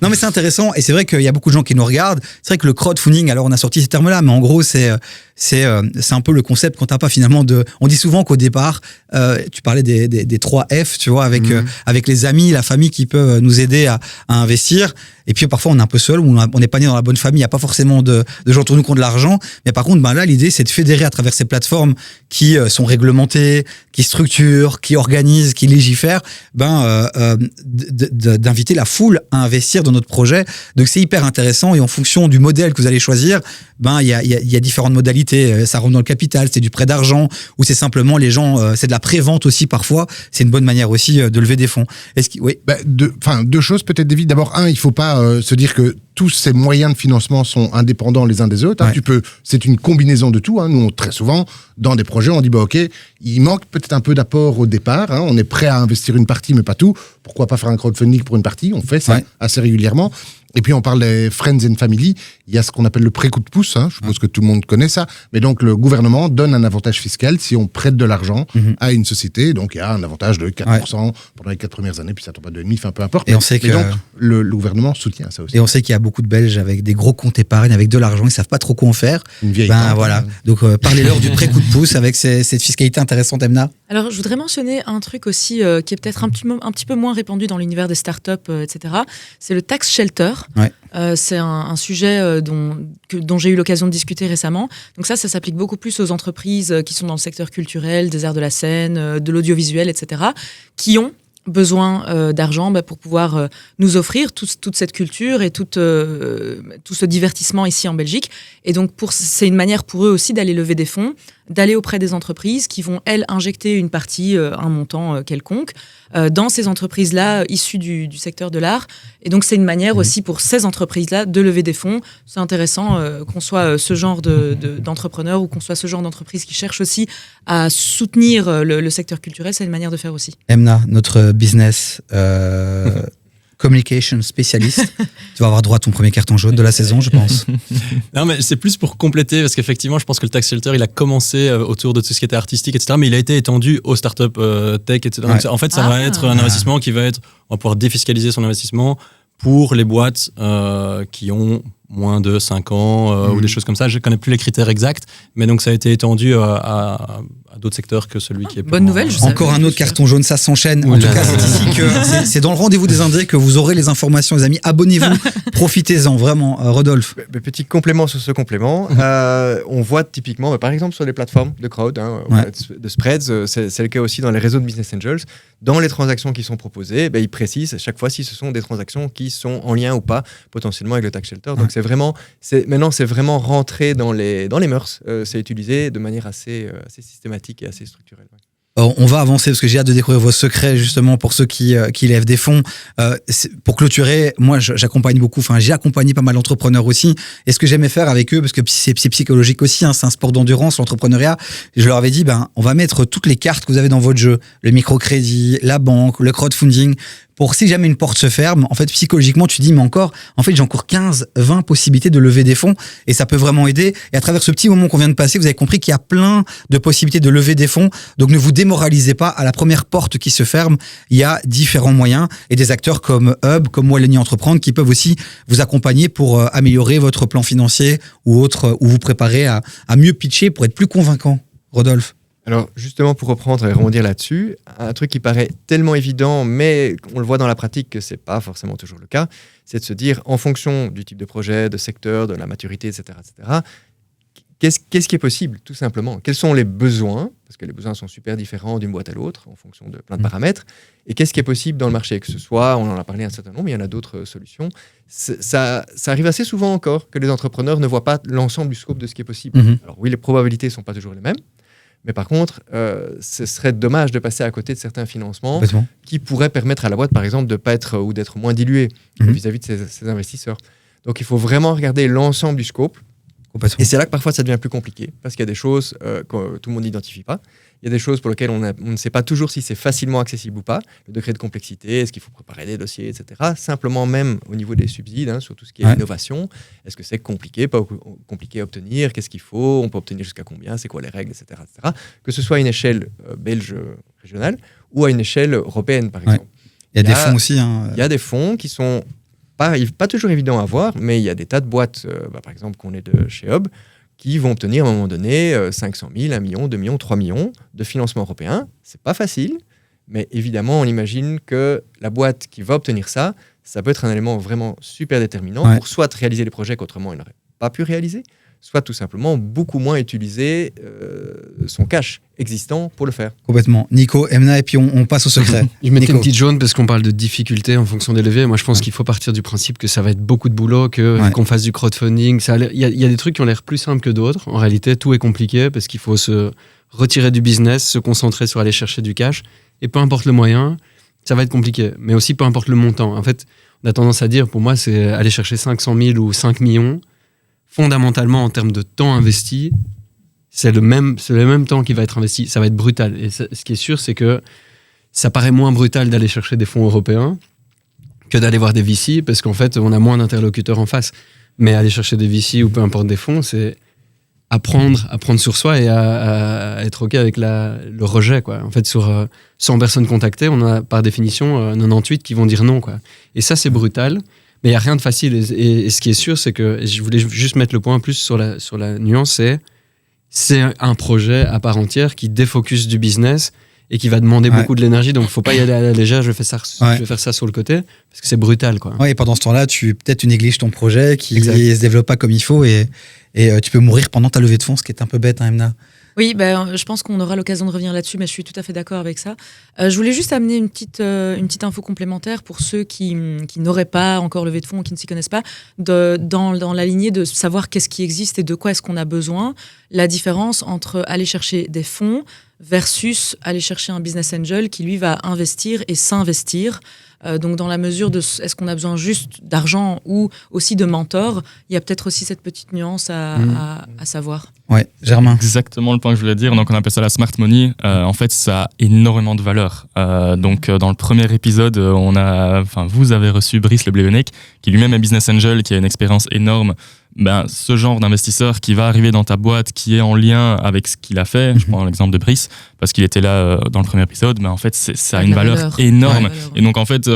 Non, mais c'est intéressant et c'est vrai qu'il y a beaucoup de gens qui nous regardent. C'est vrai que le crowdfunding, alors on a sorti ces termes-là, mais en gros, c'est un peu le concept quand t'as pas finalement de. On dit souvent qu'au départ, tu parlais des 3 F, tu vois, avec les amis, la famille qui peuvent nous aider à investir. Et puis parfois on est un peu seul, ou on n'est pas né dans la bonne famille, il n'y a pas forcément de gens autour de nous qui ont de l'argent. Mais par contre, là, l'idée, c'est de fédérer à travers ces plateformes qui sont réglementées, qui structurent, qui organisent, qui légifèrent, d'inviter la foule à investir dans notre projet. Donc c'est hyper intéressant et en fonction du modèle que vous allez choisir, il y a différentes modalités. Ça rentre dans le capital, c'est du prêt d'argent, ou c'est simplement les gens, c'est de la prévente aussi parfois. C'est une bonne manière aussi de lever des fonds. Oui. Deux choses peut-être, David. D'abord, il faut pas se dire que tous ces moyens de financement sont indépendants les uns des autres. Ouais. C'est une combinaison de tout. Nous, très souvent, dans des projets, on dit ok, il manque peut-être un peu d'apport au départ. On est prêt à investir une partie, mais pas tout. Pourquoi pas faire un crowdfunding pour une partie? On fait ça assez régulièrement. Et puis on parle des Friends and Family, il y a ce qu'on appelle le pré-coup de pouce, je suppose que tout le monde connaît ça, mais donc le gouvernement donne un avantage fiscal si on prête de l'argent à une société, donc il y a un avantage de 4% pendant les 4 premières années, puis ça tombe à 2,5, peu importe. Et on sait que donc le gouvernement soutient ça aussi. Et on sait qu'il y a beaucoup de Belges avec des gros comptes épargne, avec de l'argent, ils savent pas trop quoi en faire. Une vieille voilà. Donc parlez-leur du pré-coup de pouce avec cette fiscalité intéressante, Emna. Alors je voudrais mentionner un truc aussi qui est peut-être un petit peu moins répandu dans l'univers des startups, etc. C'est le tax shelter. Ouais. C'est un sujet dont j'ai eu l'occasion de discuter récemment. Donc ça s'applique beaucoup plus aux entreprises qui sont dans le secteur culturel, des arts de la scène, de l'audiovisuel, etc., qui ont besoin d'argent pour pouvoir nous offrir toute cette culture et tout ce divertissement ici en Belgique. Et donc, c'est une manière pour eux aussi d'aller lever des fonds, d'aller auprès des entreprises qui vont, elles, injecter une partie, un montant quelconque, dans ces entreprises-là issues du secteur de l'art. Et donc, c'est une manière aussi pour ces entreprises-là de lever des fonds. C'est intéressant qu'on soit ce genre d'entrepreneur ou qu'on soit ce genre d'entreprise qui cherche aussi à soutenir le secteur culturel. C'est une manière de faire aussi. Emna, notre business communication spécialiste, tu vas avoir droit à ton premier carton jaune de la saison, je pense. Non, mais c'est plus pour compléter, parce qu'effectivement, je pense que le tax shelter, il a commencé autour de tout ce qui était artistique, etc., mais il a été étendu aux startups tech, etc. Ouais. Donc, en fait, ça va être un investissement qui va être, on va pouvoir défiscaliser son investissement pour les boîtes qui ont moins de 5 ans ou des choses comme ça. Je ne connais plus les critères exacts, mais donc ça a été étendu à d'autres secteurs que celui qui est... Bonne nouvelle, je Encore un autre carton jaune, ça s'enchaîne. En tout cas, c'est ici que c'est dans le rendez-vous des Indés que vous aurez les informations, les amis. Abonnez-vous, profitez-en, vraiment. Rodolphe. Petit complément sur ce complément. On voit typiquement, par exemple, sur les plateformes de crowd, de spreads, c'est le cas aussi dans les réseaux de business angels. Dans les transactions qui sont proposées, ils précisent à chaque fois si ce sont des transactions qui sont en lien ou pas potentiellement avec le tax shelter. Donc maintenant c'est vraiment rentré dans les mœurs. C'est utilisé de manière assez systématique et assez structurelle. Ouais. On va avancer parce que j'ai hâte de découvrir vos secrets justement pour ceux qui lèvent des fonds. Pour clôturer, moi j'accompagne beaucoup, j'ai accompagné pas mal d'entrepreneurs aussi. Et ce que j'aimais faire avec eux, parce que c'est psychologique aussi, c'est un sport d'endurance, l'entrepreneuriat, je leur avais dit, on va mettre toutes les cartes que vous avez dans votre jeu, le microcrédit, la banque, le crowdfunding, pour si jamais une porte se ferme, en fait, psychologiquement, tu dis, mais j'ai encore 15, 20 possibilités de lever des fonds et ça peut vraiment aider. Et à travers ce petit moment qu'on vient de passer, vous avez compris qu'il y a plein de possibilités de lever des fonds. Donc, ne vous démoralisez pas à la première porte qui se ferme. Il y a différents moyens et des acteurs comme Hub, comme Wallonie Entreprendre qui peuvent aussi vous accompagner pour améliorer votre plan financier ou autre, ou vous préparer à mieux pitcher pour être plus convaincant. Rodolphe. Alors justement, pour reprendre et rebondir là-dessus, un truc qui paraît tellement évident, mais on le voit dans la pratique que c'est pas forcément toujours le cas, c'est de se dire, en fonction du type de projet, de secteur, de la maturité, etc., qu'est-ce qui est possible, tout simplement? Quels sont les besoins? Parce que les besoins sont super différents d'une boîte à l'autre, en fonction de plein de paramètres. Et qu'est-ce qui est possible dans le marché? Que ce soit, on en a parlé un certain nombre, mais il y en a d'autres solutions. Ça arrive assez souvent encore que les entrepreneurs ne voient pas l'ensemble du scope de ce qui est possible. Alors oui, les probabilités ne sont pas toujours les mêmes. Mais par contre, ce serait dommage de passer à côté de certains financements qui pourraient permettre à la boîte, par exemple, de pas être ou d'être moins diluée vis-à-vis de ses investisseurs. Donc, il faut vraiment regarder l'ensemble du scope, Complètement. Et c'est là que parfois ça devient plus compliqué, parce qu'il y a des choses que tout le monde n'identifie pas. Il y a des choses pour lesquelles on ne sait pas toujours si c'est facilement accessible ou pas. Le degré de complexité, est-ce qu'il faut préparer des dossiers, etc. Simplement, même au niveau des subsides, sur tout ce qui est innovation, est-ce que c'est compliqué, pas compliqué à obtenir, qu'est-ce qu'il faut, on peut obtenir jusqu'à combien, c'est quoi les règles, etc. Que ce soit à une échelle belge régionale ou à une échelle européenne, par exemple. Il y a des fonds aussi. Il y a des fonds qui sont pas toujours évidents à voir, mais il y a des tas de boîtes, par exemple, qu'on est de chez Hub, qui vont obtenir à un moment donné 500 000, 1 million, 2 millions, 3 millions de financement européen. C'est pas facile, mais évidemment, on imagine que la boîte qui va obtenir ça peut être un élément vraiment super déterminant pour soit réaliser les projets qu'autrement il n'aurait pas pu réaliser, soit tout simplement beaucoup moins utiliser son cash existant pour le faire. Complètement. Nico, Emna, et puis on passe au secret. Je mettais une petite jaune parce qu'on parle de difficultés en fonction des leviers. Moi, je pense qu'il faut partir du principe que ça va être beaucoup de boulot, qu'on fasse du crowdfunding. Il y a des trucs qui ont l'air plus simples que d'autres. En réalité, tout est compliqué parce qu'il faut se retirer du business, se concentrer sur aller chercher du cash. Et peu importe le moyen, ça va être compliqué. Mais aussi peu importe le montant. En fait, on a tendance à dire, pour moi, c'est aller chercher 500 000 ou 5 millions. Fondamentalement, en termes de temps investi, c'est le même temps qui va être investi. Ça va être brutal. Et ce qui est sûr, c'est que ça paraît moins brutal d'aller chercher des fonds européens que d'aller voir des VC, parce qu'en fait, on a moins d'interlocuteurs en face. Mais aller chercher des VC ou peu importe des fonds, c'est apprendre sur soi et à être OK avec le rejet, quoi. En fait, sur 100 personnes contactées, on a par définition 98 qui vont dire non, quoi. Et ça, c'est brutal. Mais il n'y a rien de facile. Et ce qui est sûr, c'est que, et je voulais juste mettre le point en plus sur la nuance, c'est un projet à part entière qui défocus du business et qui va demander beaucoup de l'énergie. Donc, il ne faut pas y aller à la légère, je vais faire ça sur le côté, parce que c'est brutal, quoi. Ouais, et pendant ce temps-là, peut-être tu négliges ton projet qui ne se développe pas comme il faut et tu peux mourir pendant ta levée de fonds, ce qui est un peu bête, hein, Emna. Oui, je pense qu'on aura l'occasion de revenir là-dessus, mais je suis tout à fait d'accord avec ça. Je voulais juste amener une petite info complémentaire pour ceux qui n'auraient pas encore levé de fonds ou qui ne s'y connaissent pas, dans la lignée de savoir qu'est-ce qui existe et de quoi est-ce qu'on a besoin. La différence entre aller chercher des fonds versus aller chercher un business angel qui, lui, va investir et s'investir. Donc, dans la mesure de est-ce qu'on a besoin juste d'argent ou aussi de mentors, il y a peut-être aussi cette petite nuance à savoir. Ouais, Germain. Exactement le point que je voulais dire. Donc, on appelle ça la smart money. En fait, ça a énormément de valeur. Donc, dans le premier épisode, vous avez reçu Brice Le Blévenec, qui lui-même est business angel, qui a une expérience énorme. Ce genre d'investisseur qui va arriver dans ta boîte, qui est en lien avec ce qu'il a fait, je prends l'exemple de Brice, parce qu'il était là dans le premier épisode, en fait, ça a une valeur énorme. Et donc, en fait,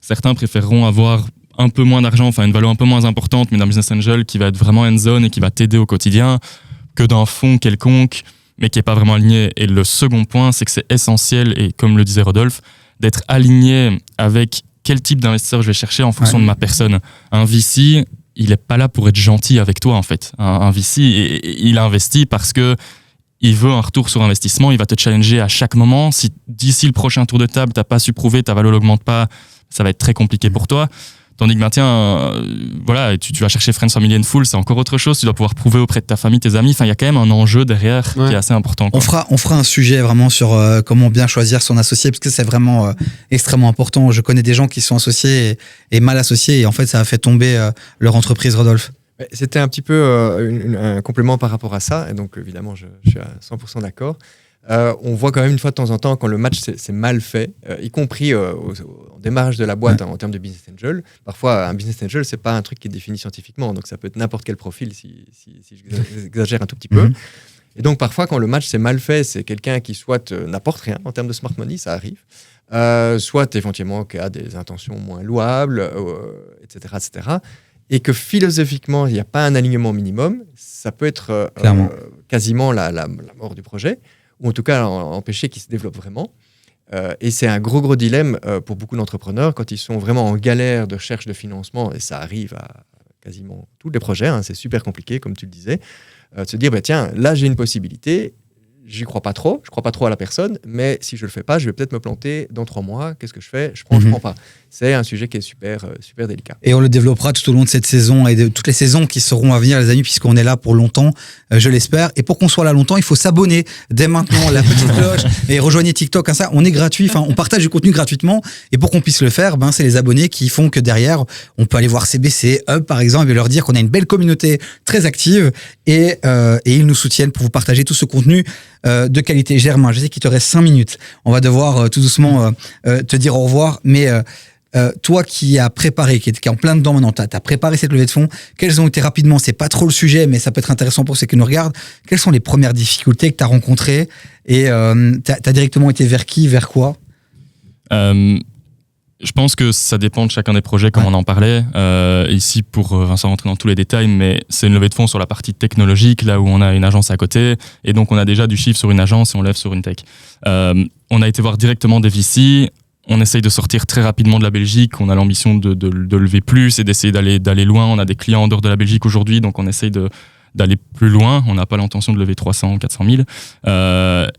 certains préféreront avoir un peu moins d'argent, une valeur un peu moins importante, mais d'un business angel qui va être vraiment hands-on et qui va t'aider au quotidien, que d'un fonds quelconque, mais qui n'est pas vraiment aligné. Et le second point, c'est que c'est essentiel, et comme le disait Rodolphe, d'être aligné avec quel type d'investisseur je vais chercher en fonction de ma personne. Un VC, il n'est pas là pour être gentil avec toi, en fait. Un VC, il investit parce que il veut un retour sur investissement, il va te challenger à chaque moment. Si d'ici le prochain tour de table, tu n'as pas su prouver, ta valeur n'augmente pas, ça va être très compliqué pour toi. Tandis que tu vas chercher Friends, Family and Fool, c'est encore autre chose. Tu dois pouvoir prouver auprès de ta famille, tes amis. Il y a quand même un enjeu derrière qui est assez important, quoi. On fera un sujet vraiment sur comment bien choisir son associé, parce que c'est vraiment extrêmement important. Je connais des gens qui sont associés et mal associés, et en fait, ça a fait tomber leur entreprise, Rodolphe. C'était un petit peu un complément par rapport à ça, et donc évidemment, je suis à 100% d'accord. On voit quand même une fois de temps en temps quand le match c'est mal fait, y compris au démarrage de la boîte en termes de business angel. Parfois, un business angel, c'est pas un truc qui est défini scientifiquement, donc ça peut être n'importe quel profil si j'exagère un tout petit peu. Et donc parfois, quand le match c'est mal fait, c'est quelqu'un qui soit n'apporte rien en termes de smart money, ça arrive, soit éventuellement qui a des intentions moins louables, etc., etc. Et que philosophiquement, il n'y a pas un alignement minimum, ça peut être quasiment la mort du projet, ou en tout cas empêcher qu'il se développe vraiment. Et c'est un gros dilemme pour beaucoup d'entrepreneurs quand ils sont vraiment en galère de recherche de financement, et ça arrive à quasiment tous les projets, c'est super compliqué, comme tu le disais, de se dire, tiens, là j'ai une possibilité, je crois pas trop à la personne, mais si je le fais pas, je vais peut-être me planter dans 3 mois, qu'est-ce que je fais ? Je prends pas. c'est un sujet qui est super délicat. Et on le développera tout au long de cette saison et de toutes les saisons qui seront à venir, les amis, puisqu'on est là pour longtemps, je l'espère. Et pour qu'on soit là longtemps, il faut s'abonner dès maintenant, la petite cloche, et rejoignez TikTok, hein, ça, on est gratuit, on partage du contenu gratuitement. Et pour qu'on puisse le faire, c'est les abonnés qui font que derrière, on peut aller voir CBC, Hub par exemple, et leur dire qu'on a une belle communauté très active et ils nous soutiennent pour vous partager tout ce contenu de qualité. Germain, je sais qu'il te reste 5 minutes. On va devoir tout doucement te dire au revoir, mais toi qui as préparé, qui est en plein dedans maintenant, t'as préparé cette levée de fonds, quelles ont été rapidement, c'est pas trop le sujet, mais ça peut être intéressant pour ceux qui nous regardent, quelles sont les premières difficultés que t'as rencontrées et t'as directement été vers qui, vers quoi? Je pense que ça dépend de chacun des projets, comme on en parlait. Ici, sans rentrer dans tous les détails, mais c'est une levée de fonds sur la partie technologique, là où on a une agence à côté, et donc on a déjà du chiffre sur une agence et on lève sur une tech. On a été voir directement des VC. On essaye de sortir très rapidement de la Belgique. On a l'ambition de lever plus et d'essayer d'aller loin. On a des clients en dehors de la Belgique aujourd'hui, donc on essaye d'aller plus loin. On n'a pas l'intention de lever 300 ou 400 000.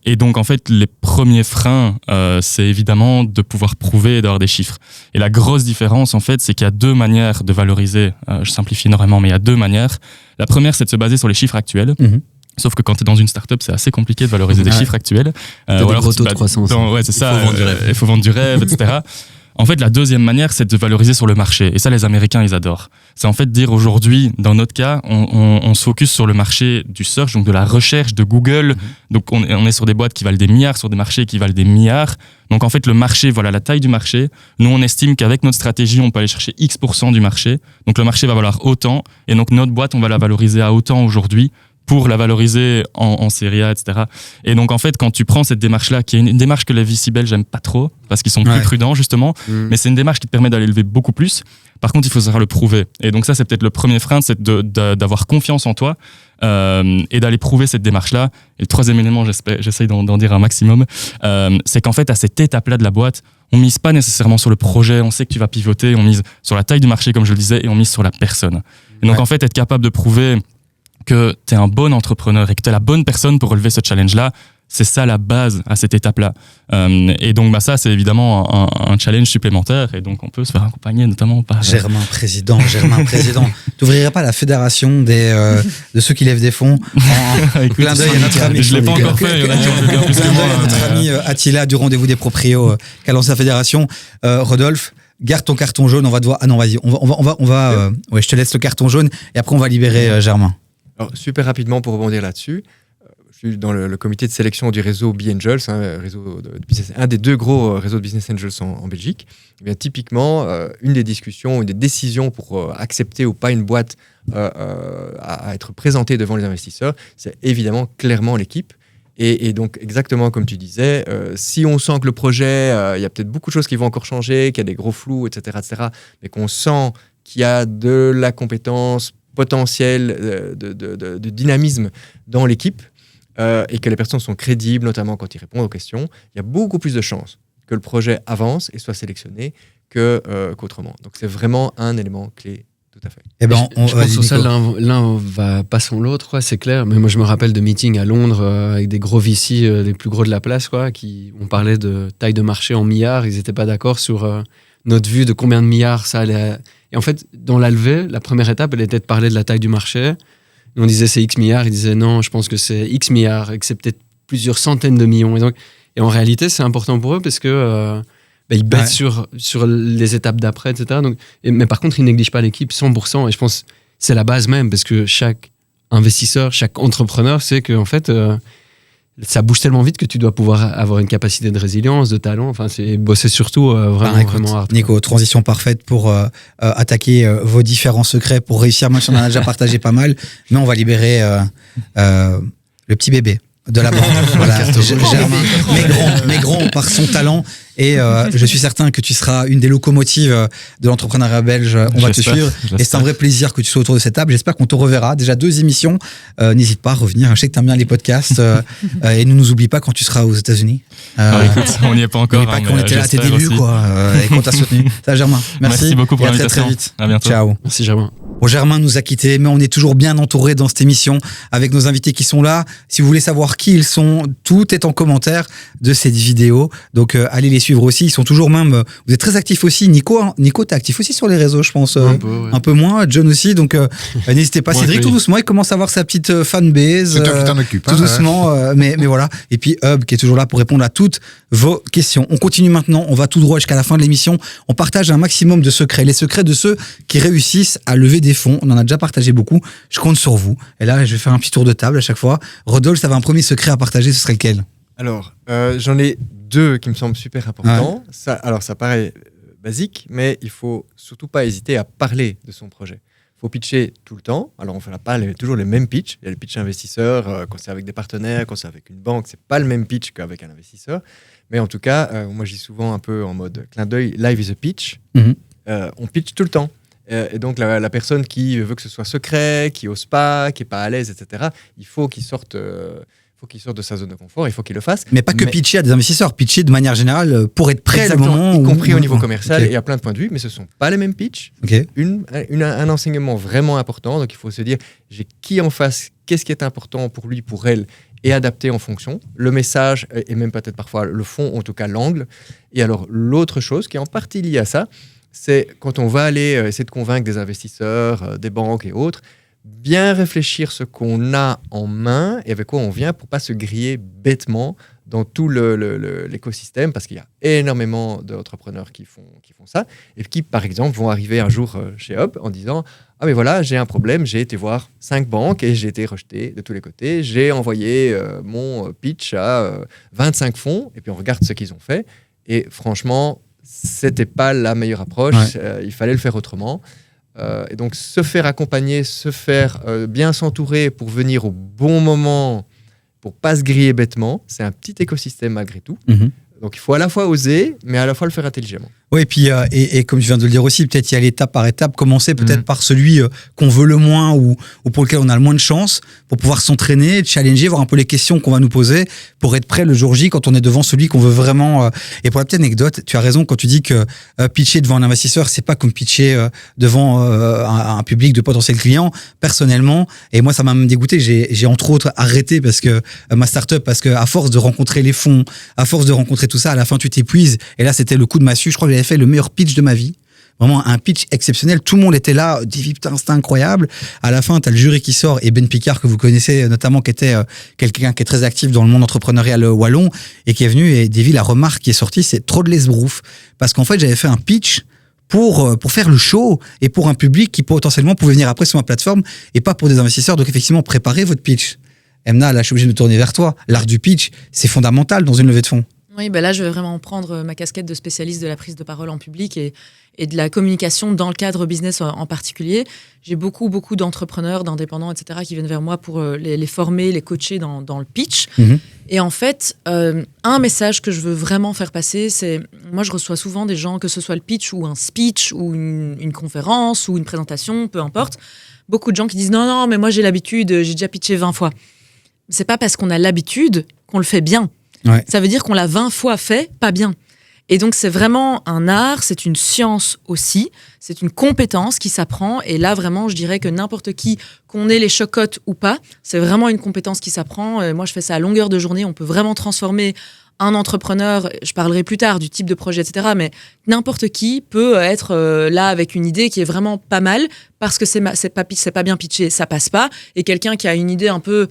Et donc, en fait, les premiers freins, c'est évidemment de pouvoir prouver et d'avoir des chiffres. Et la grosse différence, en fait, c'est qu'il y a 2 manières de valoriser. Je simplifie énormément, mais il y a 2 manières. La première, c'est de se baser sur les chiffres actuels. Mm-hmm. Sauf que quand tu es dans une startup, c'est assez compliqué de valoriser des chiffres actuels. Des gros taux de croissance. Ouais, c'est ça. Il faut vendre du rêve, etc. En fait, la deuxième manière, c'est de valoriser sur le marché. Et ça, les Américains, ils adorent. C'est en fait dire aujourd'hui, dans notre cas, on se focus sur le marché du search, donc de la recherche, de Google. Donc, on est sur des boîtes qui valent des milliards, sur des marchés qui valent des milliards. Donc, en fait, le marché, voilà la taille du marché. Nous, on estime qu'avec notre stratégie, on peut aller chercher X% du marché. Donc, le marché va valoir autant. Et donc, notre boîte, on va la valoriser à autant aujourd'hui pour la valoriser en série A, etc. Et donc, en fait, quand tu prends cette démarche-là, qui est une démarche que les VC belges n'aiment pas trop, parce qu'ils sont plus prudents, justement, mais c'est une démarche qui te permet d'aller lever beaucoup plus. Par contre, il faut savoir le prouver. Et donc ça, c'est peut-être le premier frein, c'est d'avoir confiance en toi et d'aller prouver cette démarche-là. Et le troisième élément, j'essaye d'en dire un maximum, c'est qu'en fait, à cette étape-là de la boîte, on mise pas nécessairement sur le projet, on sait que tu vas pivoter, on mise sur la taille du marché, comme je le disais, et on mise sur la personne. Et donc, en fait, être capable de prouver que tu es un bon entrepreneur et que tu es la bonne personne pour relever ce challenge-là, c'est ça la base à cette étape-là. Et donc, ça, c'est évidemment un challenge supplémentaire. Et donc, on peut se faire accompagner notamment par... Germain Président. T'ouvrirais pas la fédération de ceux qui lèvent des fonds en clin d'œil à notre ami. Je l'ai pas encore fait. Il y en a qui ont fait bien plus que moi. Notre ami Attila du Rendez-vous des Proprios qui a lancé la fédération. Rodolphe, garde ton carton jaune. On va devoir... Ah non, vas-y. Je te laisse le carton jaune et après, on va libérer Germain. Alors, super rapidement pour rebondir là-dessus, je suis dans le comité de sélection du réseau B-Angels, un des 2 gros réseaux de Business Angels en Belgique. Et bien, typiquement, une des discussions, une des décisions pour accepter ou pas une boîte à être présentée devant les investisseurs, c'est évidemment clairement l'équipe. Et donc, exactement comme tu disais, si on sent que le projet, il y a peut-être beaucoup de choses qui vont encore changer, qu'il y a des gros flous, etc., mais qu'on sent qu'il y a de la compétence potentiel de dynamisme dans l'équipe et que les personnes sont crédibles, notamment quand ils répondent aux questions, il y a beaucoup plus de chances que le projet avance et soit sélectionné qu'autrement. Donc c'est vraiment un élément clé, tout à fait. Je pense que ça, l'un va pas sans l'autre, c'est clair. Mais moi, je me rappelle de meetings à Londres avec des gros VC, les plus gros de la place, on parlait de taille de marché en milliards, ils n'étaient pas d'accord sur notre vue de combien de milliards ça allait... Et en fait, dans la levée, la première étape, elle était de parler de la taille du marché. On disait c'est X milliards, ils disaient non, je pense que c'est X milliards et que c'est peut-être plusieurs centaines de millions. Et en réalité, c'est important pour eux parce que ils bêtent sur les étapes d'après, etc. Mais par contre, ils négligent pas l'équipe 100%. Et je pense que c'est la base même parce que chaque investisseur, chaque entrepreneur sait qu'en fait, ça bouge tellement vite que tu dois pouvoir avoir une capacité de résilience, de talent. Enfin, c'est bosser surtout vraiment hard. Nico, transition parfaite pour attaquer vos différents secrets, pour réussir. Moi, on en a déjà partagé pas mal, mais on va libérer le petit bébé de la bande. Voilà, Germain, mais grand par son talent. Et je suis certain que tu seras une des locomotives de l'entrepreneuriat belge. On va te suivre. Et c'est un vrai plaisir que tu sois autour de cette table. J'espère qu'on te reverra. Déjà 2 émissions. N'hésite pas à revenir. Je sais que tu aimes bien les podcasts. Et ne nous oublie pas quand tu seras aux États-Unis. Écoute, on n'y est pas encore. N'oublie pas qu'on était là à tes débuts, et qu'on t'a soutenu. Ça, Germain. Merci. Merci beaucoup pour l'invitation. À très vite. À bientôt. Ciao. Merci, Germain. Bon, Germain nous a quittés, mais on est toujours bien entouré dans cette émission avec nos invités qui sont là. Si vous voulez savoir qui ils sont, tout est en commentaire de cette vidéo. Donc, allez les suivre aussi. Ils sont toujours même... vous êtes très actifs aussi. Nico, t'es actif aussi sur les réseaux, je pense. Un peu moins. John aussi. Donc, n'hésitez pas. Cédric, tout doucement, il commence à avoir sa petite fanbase. C'est toi qui t'en occupes. Tout doucement. Mais voilà. Et puis, Hub qui est toujours là pour répondre à toutes vos questions. On continue maintenant. On va tout droit jusqu'à la fin de l'émission. On partage un maximum de secrets. Les secrets de ceux qui réussissent à lever des fonds. On en a déjà partagé beaucoup. Je compte sur vous. Et là, je vais faire un petit tour de table à chaque fois. Rodolphe, ça va un premier secret à partager. Ce serait lequel? Alors, j'en ai 2 qui me semblent super importants. Ouais. Ça paraît basique, mais il faut surtout pas hésiter à parler de son projet. Il faut pitcher tout le temps. Alors, on ne fait pas toujours les mêmes pitchs. Il y a le pitch investisseur, quand c'est avec des partenaires, quand c'est avec une banque, c'est pas le même pitch qu'avec un investisseur. Mais en tout cas, moi, je dis souvent un peu en mode clin d'œil, live is a pitch. On pitch tout le temps. Et donc, la personne qui veut que ce soit secret, qui n'ose pas, qui n'est pas à l'aise, etc., il faut qu'il sorte de sa zone de confort, il faut qu'il le fasse. Mais pas que pitcher à des investisseurs, pitcher de manière générale pour être prêt exactement, le moment y compris au niveau commercial, okay. Il y a plein de points de vue, mais ce ne sont pas les mêmes pitchs. Okay. Un enseignement vraiment important, donc il faut se dire, j'ai qui en face, qu'est-ce qui est important pour lui, pour elle, et adapter en fonction. Le message, et même peut-être parfois le fond, en tout cas l'angle. Et alors, l'autre chose qui est en partie liée à ça, c'est quand on va aller essayer de convaincre des investisseurs, des banques et autres, bien réfléchir ce qu'on a en main et avec quoi on vient pour ne pas se griller bêtement dans tout l'écosystème, parce qu'il y a énormément d'entrepreneurs qui font ça, et qui, par exemple, vont arriver un jour chez Hub en disant « Ah mais voilà, j'ai un problème, j'ai été voir 5 banques et j'ai été rejeté de tous les côtés, j'ai envoyé mon pitch à 25 fonds, et puis on regarde ce qu'ils ont fait, et franchement, c'était pas la meilleure approche, il fallait le faire autrement. » Et donc, se faire accompagner, se faire bien s'entourer pour venir au bon moment, pour pas se griller bêtement, c'est un petit écosystème malgré tout. Donc, il faut à la fois oser, mais à la fois le faire intelligemment. Oui, et puis, et comme tu viens de le dire aussi, peut-être y aller étape par étape, commencer peut-être par celui qu'on veut le moins ou pour lequel on a le moins de chance, pour pouvoir s'entraîner, challenger, voir un peu les questions qu'on va nous poser, pour être prêt le jour J quand on est devant celui qu'on veut vraiment. Et pour la petite anecdote, tu as raison quand tu dis que pitcher devant un investisseur, c'est pas comme pitcher devant un public de potentiels clients. Personnellement, et moi ça m'a même dégoûté, j'ai entre autres arrêté parce que ma startup, parce que à force de rencontrer les fonds, à force de rencontrer tout ça, à la fin tu t'épuises. Et là c'était le coup de massue. Je crois que j'avais fait le meilleur pitch de ma vie. Vraiment un pitch exceptionnel. Tout le monde était là. Dit, putain, c'était incroyable. À la fin, t'as le jury qui sort et Ben Picard, que vous connaissez notamment, qui était quelqu'un qui est très actif dans le monde entrepreneurial wallon et qui est venu. Et Davy, la remarque qui est sortie, c'est trop de l'esbrouf. Parce qu'en fait, j'avais fait un pitch pour faire le show et pour un public qui potentiellement pouvait venir après sur ma plateforme et pas pour des investisseurs. Donc effectivement, préparez votre pitch. Emna, là, je suis obligé de me tourner vers toi. L'art du pitch, c'est fondamental dans une levée de fonds. Oui, ben là, je vais vraiment prendre ma casquette de spécialiste de la prise de parole en public et de la communication dans le cadre business en particulier. J'ai beaucoup d'entrepreneurs, d'indépendants, etc., qui viennent vers moi pour les former, les coacher dans le pitch. Et en fait, un message que je veux vraiment faire passer, c'est... Moi, je reçois souvent des gens, que ce soit le pitch ou un speech ou une conférence ou une présentation, peu importe. Beaucoup de gens qui disent « Non, mais moi, j'ai l'habitude, j'ai déjà pitché 20 fois. » C'est pas parce qu'on a l'habitude qu'on le fait bien. Ouais. Ça veut dire qu'on l'a 20 fois fait, pas bien. Et donc, c'est vraiment un art, c'est une science aussi, c'est une compétence qui s'apprend. Et là, vraiment, je dirais que n'importe qui, qu'on ait les chocottes ou pas, c'est vraiment une compétence qui s'apprend. Moi, je fais ça à longueur de journée. On peut vraiment transformer un entrepreneur, je parlerai plus tard du type de projet, etc. Mais n'importe qui peut être là avec une idée qui est vraiment pas mal parce que c'est pas bien pitché, ça passe pas. Et quelqu'un qui a une idée un peu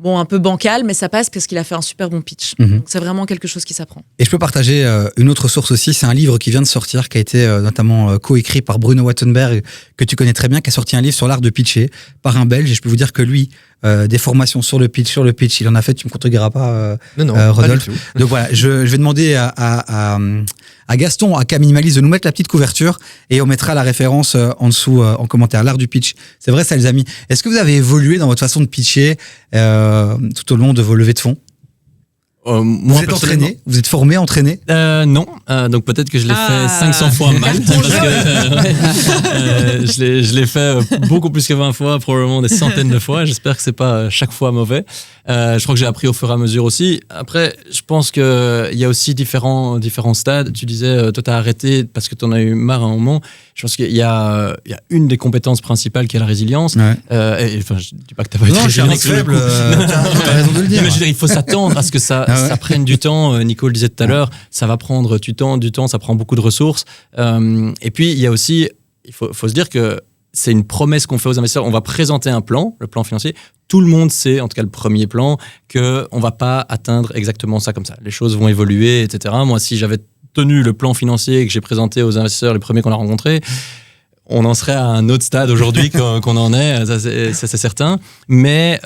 bancal, mais ça passe parce qu'il a fait un super bon pitch. Donc, c'est vraiment quelque chose qui s'apprend. Et je peux partager une autre source aussi. C'est un livre qui vient de sortir, qui a été notamment coécrit par Bruno Wattenberg, que tu connais très bien, qui a sorti un livre sur l'art de pitcher par un Belge. Et je peux vous dire que lui, des formations sur le pitch, il en a fait, tu me contrediras pas, Rodolphe. Pas du tout. Donc voilà, je vais demander à Gaston, à K-Minimaliste, de nous mettre la petite couverture et on mettra la référence en dessous en commentaire. L'art du pitch. C'est vrai, ça, les amis. Est-ce que vous avez évolué dans votre façon de pitcher tout au long de vos levées de fonds? Vous êtes entraîné? Vous êtes formé, entraîné? Non. Donc peut-être que je l'ai fait 500 fois mal. Parce que, Je l'ai fait beaucoup plus que 20 fois, probablement des centaines de fois. J'espère que c'est pas chaque fois mauvais. Je crois que j'ai appris au fur et à mesure aussi. Après, je pense qu'il y a aussi différents stades. Tu disais, toi, tu as arrêté parce que tu en as eu marre à un moment. Je pense qu'il y a une des compétences principales qui est la résilience. Ouais. Enfin, je dis pas que tu n'as pas été Non, je suis un mec résilient. faible. T'as raison de le dire. Mais je veux dire, il faut s'attendre à ce que ça prenne du temps. Nico le disait tout à l'heure, ça va prendre du temps, ça prend beaucoup de ressources. Et puis, il y a aussi, il faut se dire que c'est une promesse qu'on fait aux investisseurs. On va présenter un plan, le plan financier. Tout le monde sait, en tout cas le premier plan, qu'on ne va pas atteindre exactement ça comme ça. Les choses vont évoluer, etc. Moi, si j'avais tenu le plan financier que j'ai présenté aux investisseurs, les premiers qu'on a rencontrés, on en serait à un autre stade aujourd'hui qu'on en est, ça c'est certain. Mais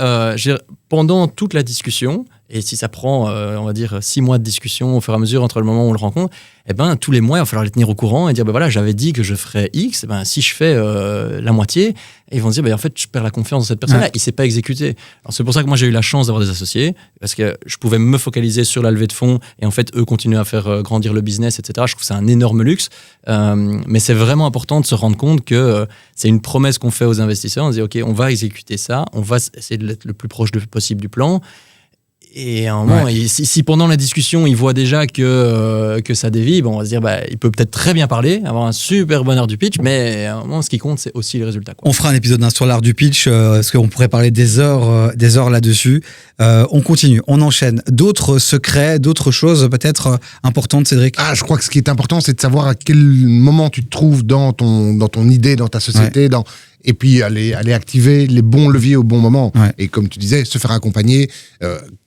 pendant toute la discussion, et si ça prend, on va dire, 6 mois de discussion au fur et à mesure entre le moment où on le rencontre, eh ben, tous les mois, il va falloir les tenir au courant et dire, ben voilà, j'avais dit que je ferais X, ben, si je fais la moitié, ils vont se dire, ben, en fait, je perds la confiance dans cette personne-là, il ne s'est pas exécuté. Alors, c'est pour ça que moi, j'ai eu la chance d'avoir des associés, parce que je pouvais me focaliser sur la levée de fonds et en fait, eux continuer à faire grandir le business, etc. Je trouve que c'est un énorme luxe, mais c'est vraiment important de se rendre compte que c'est une promesse qu'on fait aux investisseurs. On se dit, OK, on va exécuter ça, on va essayer d'être le plus proche possible du plan. Et à un moment, si pendant la discussion, il voit déjà que ça dévie, bon, on va se dire, bah, il peut peut-être très bien parler, avoir un super bon art du pitch, mais à un moment, ce qui compte, c'est aussi les résultats, quoi. On fera un épisode sur l'art du pitch, parce qu'on pourrait parler des heures là-dessus. On continue, on enchaîne. D'autres secrets, d'autres choses peut-être importantes, Cédric? Je crois que ce qui est important, c'est de savoir à quel moment tu te trouves dans ton idée, dans ta société, et puis aller activer les bons leviers au bon moment. Ouais. Et comme tu disais, se faire accompagner.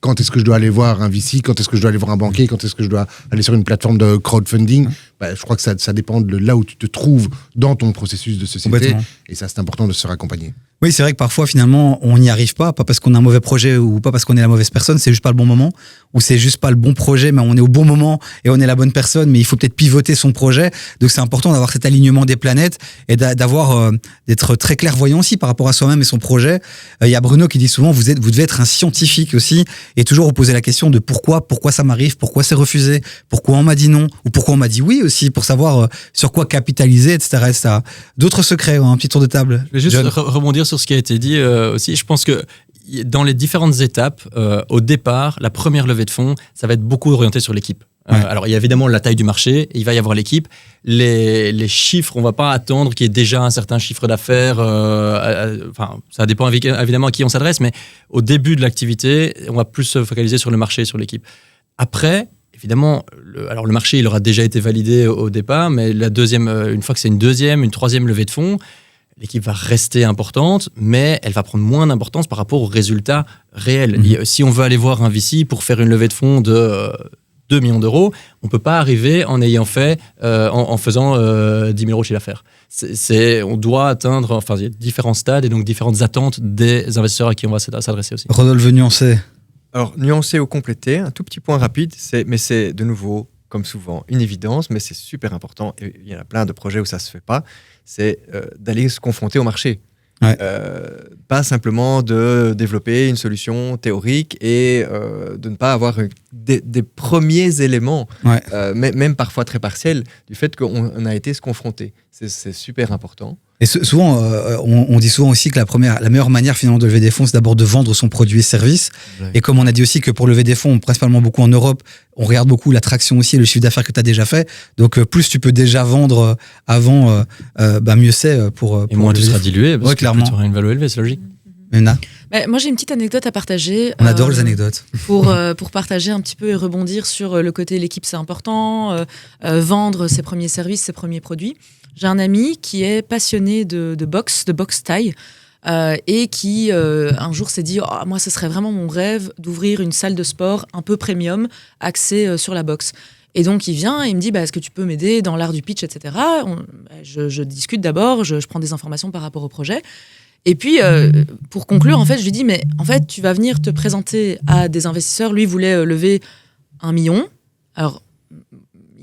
Quand est-ce que je dois aller voir un VC? Quand est-ce que je dois aller voir un banquier? Quand est-ce que je dois aller sur une plateforme de crowdfunding? Je crois que ça dépend de là où tu te trouves dans ton processus de société. Et ça, c'est important de se faire accompagner. Oui, c'est vrai que parfois, finalement, on n'y arrive pas parce qu'on a un mauvais projet ou pas parce qu'on est la mauvaise personne, c'est juste pas le bon moment, ou c'est juste pas le bon projet, mais on est au bon moment et on est la bonne personne, mais il faut peut-être pivoter son projet. Donc, c'est important d'avoir cet alignement des planètes et d'être très clairvoyant aussi par rapport à soi-même et son projet. Il y a Bruno qui dit souvent, vous devez être un scientifique aussi et toujours vous poser la question de pourquoi ça m'arrive, pourquoi c'est refusé, pourquoi on m'a dit non, ou pourquoi on m'a dit oui aussi, pour savoir sur quoi capitaliser, etc. D'autres secrets, un petit tour de table. Je vais juste rebondir sur ce qui a été dit aussi. Je pense que dans les différentes étapes, au départ, la première levée de fonds, ça va être beaucoup orienté sur l'équipe. Alors, il y a évidemment la taille du marché, il va y avoir l'équipe. Les chiffres, on ne va pas attendre qu'il y ait déjà un certain chiffre d'affaires. Ça dépend évidemment à qui on s'adresse, mais au début de l'activité, on va plus se focaliser sur le marché et sur l'équipe. Après, évidemment, le marché, il aura déjà été validé au départ, mais une fois que c'est une troisième levée de fonds, l'équipe va rester importante, mais elle va prendre moins d'importance par rapport aux résultats réels. Si on veut aller voir un VC pour faire une levée de fonds de 2 millions d'euros, on ne peut pas arriver en ayant fait, en faisant 10 000 euros de chiffre d'affaires. On doit atteindre, il y a différents stades et donc différentes attentes des investisseurs à qui on va s'adresser aussi. Rodolphe veut nuancer. Alors, nuancer ou compléter, un tout petit point rapide, mais c'est de nouveau, comme souvent, une évidence, mais c'est super important. Et il y en a plein de projets où ça ne se fait pas. C'est d'aller se confronter au marché. Ouais. Pas simplement de développer une solution théorique et de ne pas avoir des premiers éléments, même parfois très partiels, du fait qu'on a été se confronter. C'est super important. Et souvent, on dit souvent aussi que la meilleure manière finalement de lever des fonds, c'est d'abord de vendre son produit et service. Ouais. Et comme on a dit aussi que pour lever des fonds, principalement beaucoup en Europe, on regarde beaucoup l'attraction aussi, le chiffre d'affaires que tu as déjà fait. Donc plus tu peux déjà vendre avant, mieux c'est pour et moins tu seras dilué, parce que clairement. Tu auras une valeur élevée, c'est logique. Moi, j'ai une petite anecdote à partager. On adore les anecdotes. Pour partager un petit peu et rebondir sur le côté l'équipe, c'est important, vendre ses premiers services, ses premiers produits. J'ai un ami qui est passionné de boxe taille, et qui un jour s'est dit moi, ce serait vraiment mon rêve d'ouvrir une salle de sport un peu premium axée sur la boxe. Et donc, il vient et il me dit est-ce que tu peux m'aider dans l'art du pitch, etc. Je discute d'abord, je prends des informations par rapport au projet. Et puis, pour conclure, en fait, je lui dis, mais en fait, tu vas venir te présenter à des investisseurs. Lui voulait lever 1 million. Alors,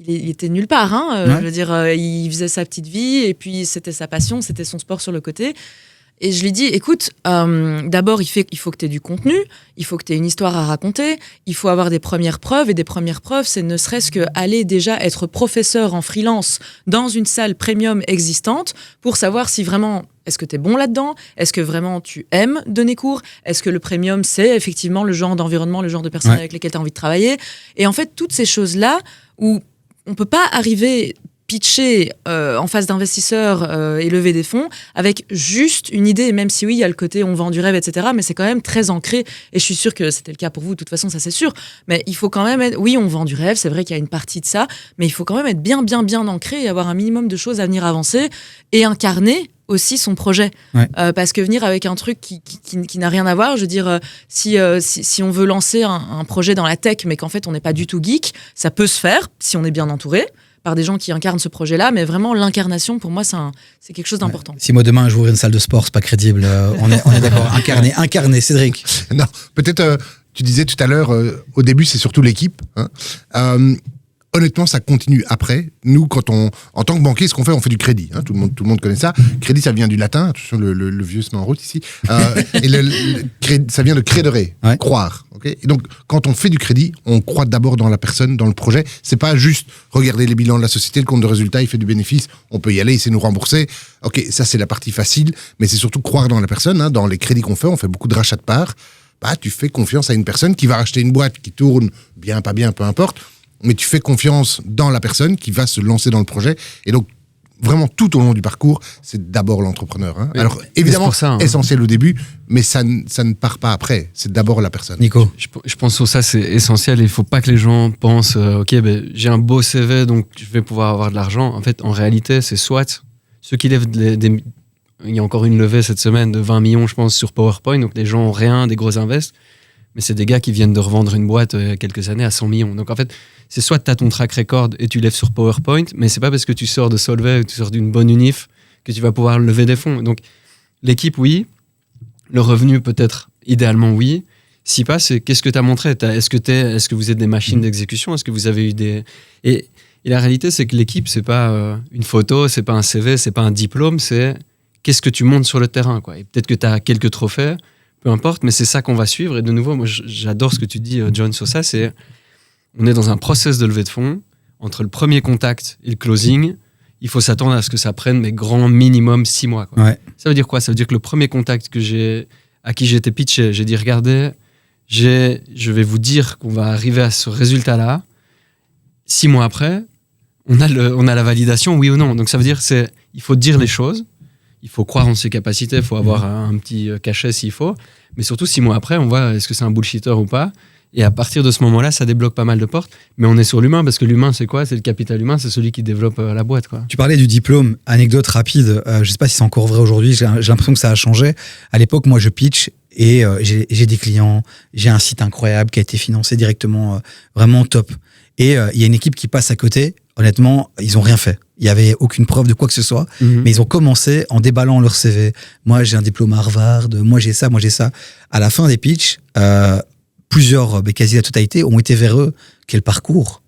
il était nulle part. Je veux dire, il faisait sa petite vie et puis c'était sa passion, c'était son sport sur le côté. Et je lui dis, écoute, d'abord, il faut que tu aies du contenu, il faut que tu aies une histoire à raconter, il faut avoir des premières preuves. Et des premières preuves, c'est ne serait-ce qu'aller déjà être professeur en freelance dans une salle premium existante pour savoir si vraiment, est-ce que tu es bon là-dedans? Est-ce que vraiment tu aimes donner cours? Est-ce que le premium, c'est effectivement le genre d'environnement, le genre de personnes avec lesquelles tu as envie de travailler? Et en fait, toutes ces choses-là où on ne peut pas arriver... pitcher en face d'investisseurs et lever des fonds avec juste une idée, même si oui, il y a le côté on vend du rêve, etc. Mais c'est quand même très ancré, et je suis sûre que c'était le cas pour vous, de toute façon, ça c'est sûr. Mais il faut quand même être, oui, on vend du rêve, c'est vrai qu'il y a une partie de ça, mais il faut quand même être bien ancré et avoir un minimum de choses à venir avancer et incarner aussi son projet. Parce que venir avec un truc qui n'a rien à voir, je veux dire, si on veut lancer un projet dans la tech, mais qu'en fait on n'est pas du tout geek, ça peut se faire si on est bien entouré par des gens qui incarnent ce projet-là, mais vraiment l'incarnation, pour moi, c'est quelque chose d'important. Si moi demain j'ouvre une salle de sport, c'est pas crédible. On est d'accord. Incarné, Cédric. Non, peut-être, tu disais tout à l'heure, au début, c'est surtout l'équipe. Honnêtement, ça continue après. Nous, en tant que banquier, ce qu'on fait, on fait du crédit. Tout le monde connaît ça. Crédit, ça vient du latin. Attention, le vieux se met en route ici. Et ça vient de credere, croire. Okay, et donc, quand on fait du crédit, on croit d'abord dans la personne, dans le projet. C'est pas juste regarder les bilans de la société, le compte de résultat, il fait du bénéfice, on peut y aller, il sait nous rembourser. Ok, ça c'est la partie facile, mais c'est surtout croire dans la personne. Dans les crédits qu'on fait, on fait beaucoup de rachats de parts. Tu fais confiance à une personne qui va racheter une boîte qui tourne bien, pas bien, peu importe. Mais tu fais confiance dans la personne qui va se lancer dans le projet. Et donc, vraiment, tout au long du parcours, c'est d'abord l'entrepreneur. Oui, alors, évidemment, essentiel au début, mais ça ne part pas après. C'est d'abord la personne. Nico? Je pense que ça, c'est essentiel. Il ne faut pas que les gens pensent, OK, j'ai un beau CV, donc je vais pouvoir avoir de l'argent. En fait, en réalité, c'est soit ceux qui lèvent il y a encore une levée cette semaine de 20 millions, je pense, sur PowerPoint. Donc, les gens n'ont rien, des gros invests. Mais c'est des gars qui viennent de revendre une boîte il y a quelques années à 100 millions. Donc en fait, c'est soit tu as ton track record et tu lèves sur PowerPoint, mais c'est pas parce que tu sors de Solvay ou tu sors d'une bonne unif que tu vas pouvoir lever des fonds. Donc l'équipe, oui. Le revenu, peut-être, idéalement, oui. Si pas, c'est qu'est-ce que tu as montré? Est-ce que vous êtes des machines d'exécution? Est-ce que vous avez eu des... Et la réalité, c'est que l'équipe, c'est pas une photo, c'est pas un CV, c'est pas un diplôme, c'est qu'est-ce que tu montes sur le terrain, quoi. Et peut-être que tu as quelques trophées, peu importe, mais c'est ça qu'on va suivre. Et de nouveau, moi, j'adore ce que tu dis, John, sur ça. On est dans un process de levée de fonds. Entre le premier contact et le closing, il faut s'attendre à ce que ça prenne grand minimum 6 mois. Quoi. Ouais. Ça veut dire quoi? Ça veut dire que le premier contact à qui j'étais pitché, j'ai dit, regardez, je vais vous dire qu'on va arriver à ce résultat-là. 6 mois après, on a la validation, oui ou non. Donc ça veut dire il faut dire les choses. Il faut croire en ses capacités, il faut avoir un petit cachet s'il faut. Mais surtout, 6 mois après, on voit est-ce que c'est un bullshitter ou pas. Et à partir de ce moment-là, ça débloque pas mal de portes. Mais on est sur l'humain, parce que l'humain, c'est quoi? C'est le capital humain, c'est celui qui développe la boîte. Quoi. Tu parlais du diplôme. Anecdote rapide, je sais pas si c'est encore vrai aujourd'hui, j'ai l'impression que ça a changé. À l'époque, moi, je pitch et j'ai des clients, j'ai un site incroyable qui a été financé directement, vraiment top. Et il y a une équipe qui passe à côté. Honnêtement, ils ont rien fait. Il y avait aucune preuve de quoi que ce soit, mais ils ont commencé en déballant leur CV. Moi, j'ai un diplôme à Harvard, moi j'ai ça. À la fin des pitchs, plusieurs, quasi la totalité, ont été vers eux. Quel parcours?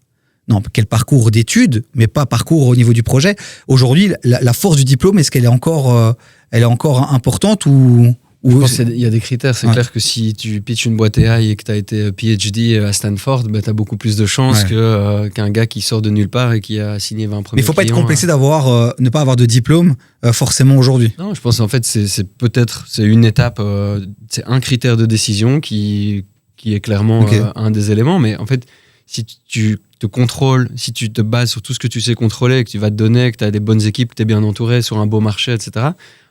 Non, quel parcours d'études, mais pas parcours au niveau du projet. Aujourd'hui, la force du diplôme, est-ce qu'elle est encore importante ou je pense qu'il y a des critères. C'est clair que si tu pitches une boîte AI et que tu as été PhD à Stanford, tu as beaucoup plus de chances qu'un gars qui sort de nulle part et qui a signé 20 premiers clients. Mais il ne faut pas être complexé ne pas avoir de diplôme forcément aujourd'hui. Non, je pense en fait c'est une étape, c'est un critère de décision qui est clairement un des éléments. Mais en fait, si tu te contrôles, si tu te bases sur tout ce que tu sais contrôler, que tu vas te donner, que tu as des bonnes équipes, que tu es bien entouré sur un beau marché, etc.,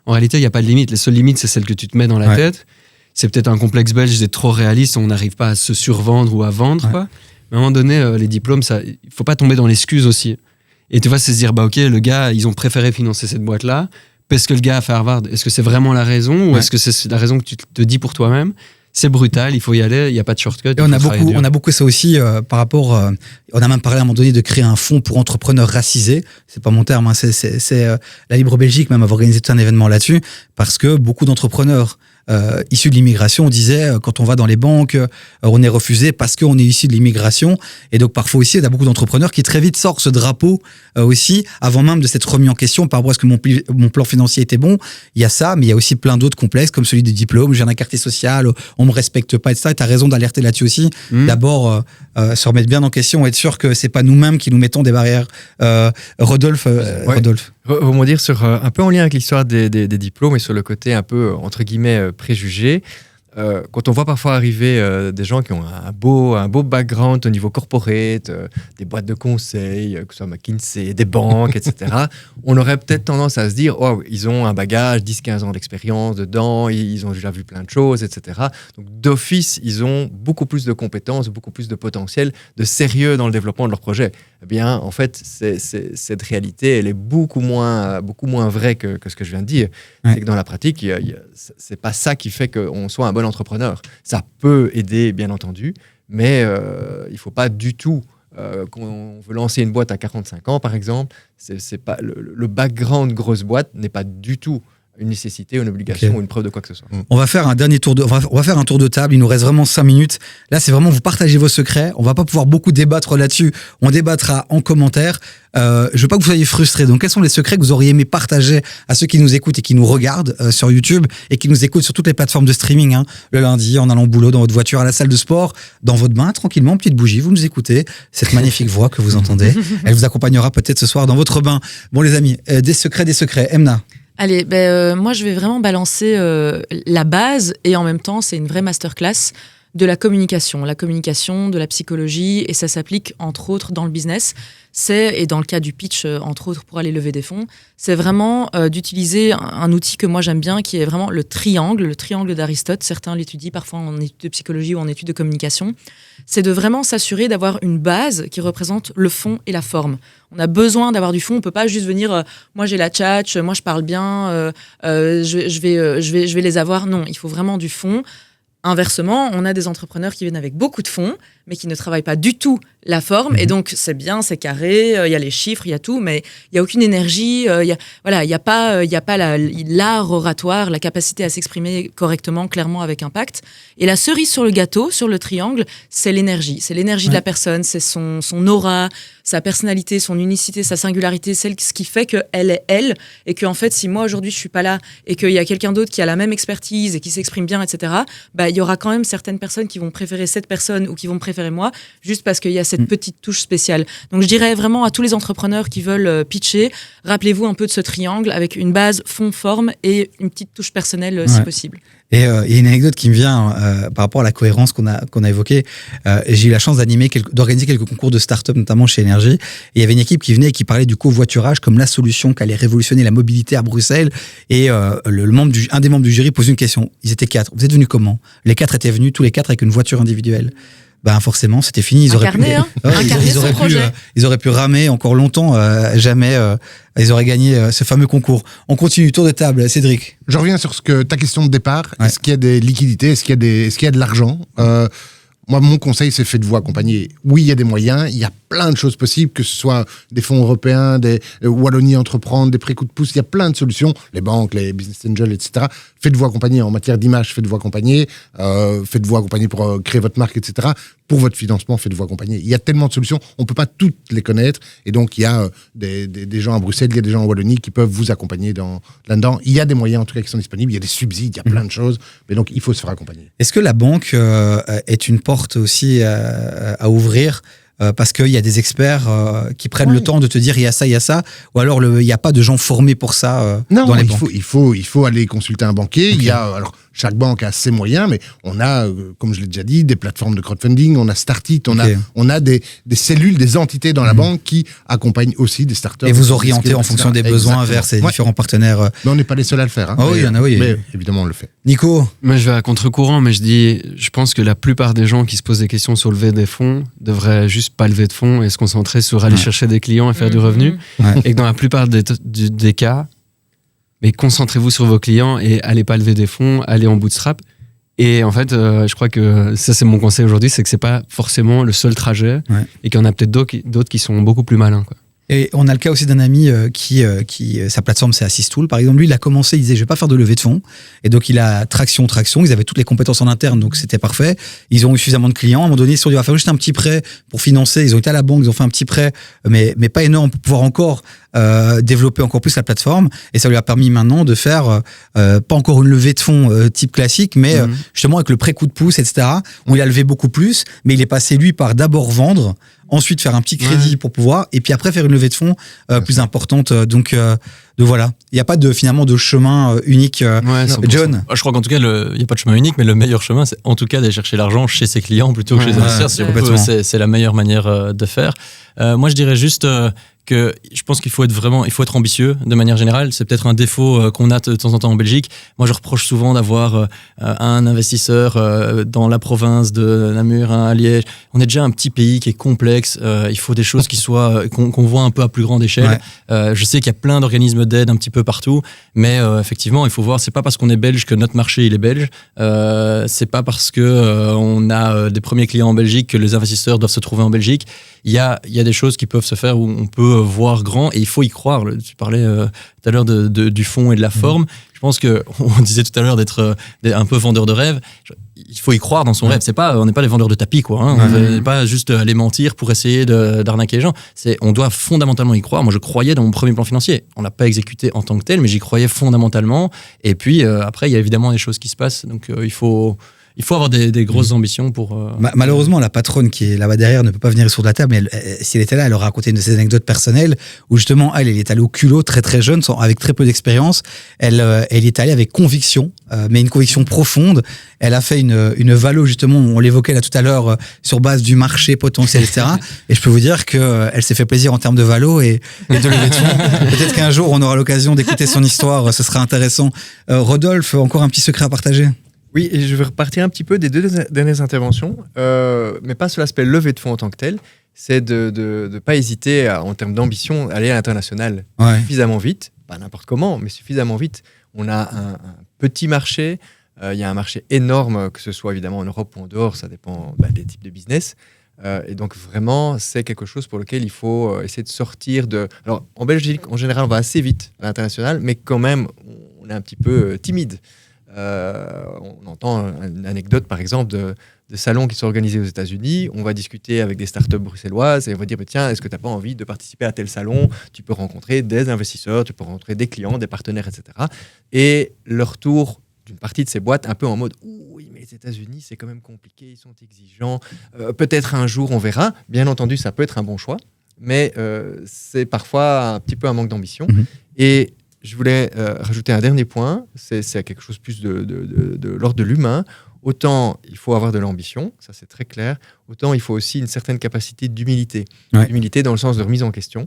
en réalité, il n'y a pas de limite. Les seules limites, c'est celles que tu te mets dans la tête. C'est peut-être un complexe belge d'être trop réaliste, on n'arrive pas à se survendre ou à vendre. Quoi. Mais à un moment donné, les diplômes, il ne faut pas tomber dans l'excuse aussi. Et tu vois, c'est se dire, ok, le gars, ils ont préféré financer cette boîte-là parce que le gars a fait Harvard. Est-ce que c'est vraiment la raison ou est-ce que c'est la raison que tu te dis pour toi-même? C'est brutal, il faut y aller, il n'y a pas de shortcut. Et on a beaucoup ça aussi par rapport. On a même parlé à un moment donné de créer un fonds pour entrepreneurs racisés. C'est pas mon terme, hein, c'est la Libre Belgique même avait organisé tout un événement là-dessus parce que beaucoup d'entrepreneurs issus de l'immigration. On disait, quand on va dans les banques, on est refusé parce qu'on est issu de l'immigration. Et donc, parfois aussi, il y a beaucoup d'entrepreneurs qui très vite sortent ce drapeau aussi, avant même de s'être remis en question par rapport à ce que mon plan financier était bon. Il y a ça, mais il y a aussi plein d'autres complexes, comme celui du diplôme. J'ai un quartier social, on me respecte pas, etc. Et tu as raison d'alerter là-dessus aussi. D'abord, se remettre bien en question, être sûr que c'est pas nous-mêmes qui nous mettons des barrières. Rodolphe. Rebondir sur un peu en lien avec l'histoire des diplômes et sur le côté un peu, entre guillemets, préjugé. Quand on voit parfois arriver des gens qui ont un beau background au niveau corporate, des boîtes de conseil, que ce soit McKinsey, des banques, etc., on aurait peut-être tendance à se dire « Oh, ils ont un bagage, 10-15 ans d'expérience dedans, ils ont déjà vu plein de choses, etc. » Donc d'office, ils ont beaucoup plus de compétences, beaucoup plus de potentiel, de sérieux dans le développement de leur projet. Eh bien, en fait, cette réalité, elle est beaucoup moins vraie que ce que je viens de dire. Ouais. C'est que dans la pratique, c'est pas ça qui fait qu'on soit un bon entrepreneur. Ça peut aider, bien entendu, mais il ne faut pas du tout, qu'on veut lancer une boîte à 45 ans, par exemple, c'est pas, le background grosse boîte n'est pas du tout une nécessité, une obligation ou une preuve de quoi que ce soit. On va faire un dernier tour on va faire un tour de table. Il nous reste vraiment 5 minutes. Là, c'est vraiment vous partagez vos secrets. On va pas pouvoir beaucoup débattre là-dessus. On débattra en commentaire. Je veux pas que vous soyez frustrés. Donc, quels sont les secrets que vous auriez aimé partager à ceux qui nous écoutent et qui nous regardent sur YouTube et qui nous écoutent sur toutes les plateformes de streaming, hein, le lundi, en allant au boulot, dans votre voiture, à la salle de sport, dans votre bain, tranquillement, petite bougie, vous nous écoutez. Cette magnifique voix que vous entendez, elle vous accompagnera peut-être ce soir dans votre bain. Bon, les amis, des secrets. Emna. Allez, moi je vais vraiment balancer la base et en même temps c'est une vraie masterclass de la communication, de la psychologie et ça s'applique entre autres dans le business. Et dans le cas du pitch, entre autres pour aller lever des fonds, c'est vraiment d'utiliser un outil que moi j'aime bien qui est vraiment le triangle d'Aristote. Certains l'étudient parfois en études de psychologie ou en études de communication. C'est de vraiment s'assurer d'avoir une base qui représente le fond et la forme. On a besoin d'avoir du fond. On peut pas juste venir. Moi j'ai la tchatch, moi je parle bien. Je vais les avoir. Non, il faut vraiment du fond. Inversement, on a des entrepreneurs qui viennent avec beaucoup de fonds, mais qui ne travaillent pas du tout la forme. Et donc, c'est bien, c'est carré, il y a les chiffres, il y a tout, mais il n'y a aucune énergie. Il n'y a pas l'art oratoire, la capacité à s'exprimer correctement, clairement, avec impact. Et la cerise sur le gâteau, sur le triangle, c'est l'énergie. C'est l'énergie de la personne, c'est son aura, sa personnalité, son unicité, sa singularité, ce qui fait qu'elle est elle. Et qu'en fait, si moi, aujourd'hui, je ne suis pas là et qu'il y a quelqu'un d'autre qui a la même expertise et qui s'exprime bien, etc., il y aura quand même certaines personnes qui vont préférer cette personne ou qui vont me préférer moi, juste parce qu'il y a cette petite touche spéciale. Donc je dirais vraiment à tous les entrepreneurs qui veulent pitcher, rappelez-vous un peu de ce triangle avec une base, fond, forme et une petite touche personnelle si possible. Et il y a une anecdote qui me vient par rapport à la cohérence qu'on a évoquée. J'ai eu la chance d'organiser quelques concours de start-up, notamment chez Énergie. Et il y avait une équipe qui venait et qui parlait du covoiturage comme la solution qui allait révolutionner la mobilité à Bruxelles. Et un des membres du jury posait une question. Ils étaient 4. Vous êtes venus comment ? Les 4 étaient venus, tous les 4 avec une voiture individuelle. Forcément, c'était fini. Ils auraient pu ramer encore longtemps, jamais ils auraient gagné ce fameux concours. On continue, tour de table, Cédric. Je reviens sur ta question de départ. Ouais. Est-ce qu'il y a des liquidités ? Est-ce qu'il y a de l'argent ? Moi, mon conseil, c'est faites-vous accompagner. Oui, il y a des moyens, il y a plein de choses possibles, que ce soit des fonds européens, des Wallonie Entreprendre, des prêts coups de pouce, il y a plein de solutions, les banques, les business angels, etc. Faites-vous accompagner en matière d'image, faites-vous accompagner pour créer votre marque, etc. Pour votre financement, faites-vous accompagner. Il y a tellement de solutions, on ne peut pas toutes les connaître, et donc il y a des gens à Bruxelles, il y a des gens en Wallonie qui peuvent vous accompagner là-dedans. Il y a des moyens en tout cas qui sont disponibles, il y a des subsides, il y a plein de choses, mais donc il faut se faire accompagner. Est-ce que la banque est une porte aussi à ouvrir parce qu'il y a des experts qui prennent le temps de te dire il y a ça, ou alors il n'y a pas de gens formés pour ça dans les banques. Il faut aller consulter un banquier. Okay. Chaque banque a ses moyens, mais on a, comme je l'ai déjà dit, des plateformes de crowdfunding, on a Startit, on a des cellules, des entités dans la banque qui accompagnent aussi des startups. Et vous orientez en fonction des besoins vers ces différents partenaires. Mais on n'est pas les seuls à le faire. Il y en a, oui. Mais évidemment, on le fait. Nico ? Moi, je vais à contre-courant, mais je pense que la plupart des gens qui se posent des questions sur lever des fonds devraient juste pas lever de fonds et se concentrer sur aller chercher des clients et faire du revenu. Et que dans la plupart des cas, mais concentrez-vous sur vos clients et allez pas lever des fonds, allez en bootstrap. Et en fait, je crois que ça, c'est mon conseil aujourd'hui, c'est que c'est pas forcément le seul trajet et qu'il y en a peut-être d'autres qui sont beaucoup plus malins, quoi. Et on a le cas aussi d'un ami qui sa plateforme c'est Assistool par exemple. Lui, il a commencé, il disait je vais pas faire de levée de fonds, et donc il a traction. Ils avaient toutes les compétences en interne, donc c'était parfait. Ils ont eu suffisamment de clients. À un moment donné, ils se sont dit on va faire juste un petit prêt pour financer. Ils ont été à la banque, ils ont fait un petit prêt, mais pas énorme pour pouvoir encore développer encore plus la plateforme. Et ça lui a permis maintenant de faire pas encore une levée de fonds type classique, mais justement avec le prêt coup de pouce, etc. Où il a levé beaucoup plus, mais il est passé lui par d'abord vendre, ensuite faire un petit crédit pour pouvoir, et puis après faire une levée de fonds plus importante. Donc voilà, il n'y a pas finalement de chemin unique. John, je crois qu'en tout cas, il n'y a pas de chemin unique, mais le meilleur chemin, c'est en tout cas d'aller chercher l'argent chez ses clients plutôt que chez les investisseurs. Si on peut, c'est la meilleure manière de faire. Moi, je dirais juste que je pense qu'il faut être ambitieux de manière générale. C'est peut-être un défaut qu'on a de temps en temps en Belgique. Moi, je reproche souvent d'avoir un investisseur dans la province de Namur, à Liège. On est déjà un petit pays qui est complexe. Il faut des choses qui soient qu'on voit un peu à plus grande échelle. Je sais qu'il y a plein d'organismes d'aide un petit peu partout, mais effectivement, il faut voir. C'est pas parce qu'on est belge que notre marché il est belge. C'est pas parce que on a des premiers clients en Belgique que les investisseurs doivent se trouver en Belgique. Il y a des choses qui peuvent se faire où on peut voir grand, et il faut y croire. Tu parlais tout à l'heure du fond et de la forme. Je pense qu'on disait tout à l'heure d'être un peu vendeur de rêve. Il faut y croire dans son rêve. On n'est pas des vendeurs de tapis, quoi. On n'est pas juste aller mentir pour essayer d'arnaquer les gens. On doit fondamentalement y croire. Moi, je croyais dans mon premier plan financier. On l'a pas exécuté en tant que tel, mais j'y croyais fondamentalement. Et puis après, il y a évidemment des choses qui se passent. Donc il faut avoir des grosses ambitions pour... Malheureusement, la patronne qui est là-bas derrière ne peut pas venir sur la table, mais si elle était là, elle aurait raconté une de ses anecdotes personnelles où justement, elle est allée au culot très très jeune, avec très peu d'expérience. Elle est allée avec conviction, mais une conviction profonde. Elle a fait une valo, justement, on l'évoquait là tout à l'heure, sur base du marché potentiel, etc. Et je peux vous dire qu'elle s'est fait plaisir en termes de valo et de levée de fonds. Peut-être qu'un jour, on aura l'occasion d'écouter son histoire, ce sera intéressant. Rodolphe, encore un petit secret à partager? Oui, et je vais repartir un petit peu des deux dernières interventions, mais pas sur l'aspect levée de fonds en tant que tel. C'est de ne pas hésiter, en termes d'ambition, à aller à l'international suffisamment vite, pas n'importe comment, mais suffisamment vite. On a un petit marché, il y a un marché énorme, que ce soit évidemment en Europe ou en dehors, ça dépend des types de business. Et donc vraiment, c'est quelque chose pour lequel il faut essayer de sortir de... Alors, en Belgique, en général, on va assez vite à l'international, mais quand même, on est un petit peu timide. On entend une anecdote par exemple de salons qui sont organisés aux États-Unis. On va discuter avec des startups bruxelloises et on va dire tiens, est-ce que tu n'as pas envie de participer à tel salon? Tu peux rencontrer des investisseurs, tu peux rencontrer des clients, des partenaires, etc. Et le retour d'une partie de ces boîtes un peu en mode oui, mais les États-Unis c'est quand même compliqué, ils sont exigeants. Peut-être un jour on verra. Bien entendu, ça peut être un bon choix, mais c'est parfois un petit peu un manque d'ambition. Et je voulais rajouter un dernier point, c'est quelque chose plus de l'ordre de l'humain. Autant il faut avoir de l'ambition, ça c'est très clair, autant il faut aussi une certaine capacité d'humilité. Humilité dans le sens de remise en question.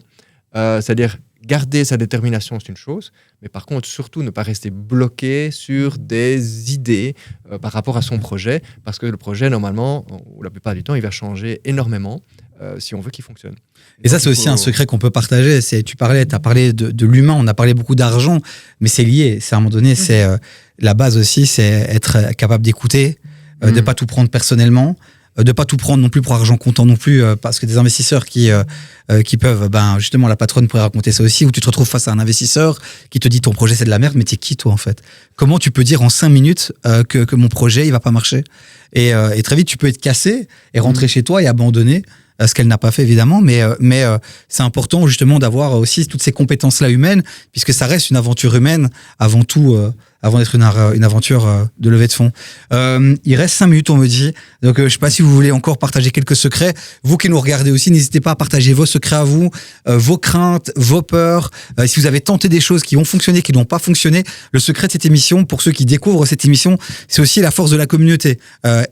C'est-à-dire garder sa détermination, c'est une chose, mais par contre surtout ne pas rester bloqué sur des idées par rapport à son projet, parce que le projet normalement, ou la plupart du temps, il va changer énormément si on veut qu'il fonctionne. Et ça, c'est aussi un secret qu'on peut partager. Tu as parlé de l'humain, on a parlé beaucoup d'argent, mais c'est lié. C'est à un moment donné, c'est la base aussi, c'est être capable d'écouter, de ne pas tout prendre personnellement, de pas tout prendre non plus pour argent comptant non plus, parce que des investisseurs qui peuvent, justement, la patronne pourrait raconter ça aussi, où tu te retrouves face à un investisseur qui te dit ton projet c'est de la merde, mais t'es qui toi en fait? Comment tu peux dire en 5 minutes que mon projet il va pas marcher? Et très vite tu peux être cassé et rentrer chez toi et abandonner. Ce qu'elle n'a pas fait évidemment, mais c'est important justement d'avoir aussi toutes ces compétences-là humaines, puisque ça reste une aventure humaine avant tout, avant d'être une aventure de levée de fonds. Il reste 5 minutes, on me dit. Donc, je ne sais pas si vous voulez encore partager quelques secrets. Vous qui nous regardez aussi, n'hésitez pas à partager vos secrets à vous, vos craintes, vos peurs. Si vous avez tenté des choses qui ont fonctionné, qui n'ont pas fonctionné, le secret de cette émission, pour ceux qui découvrent cette émission, c'est aussi la force de la communauté.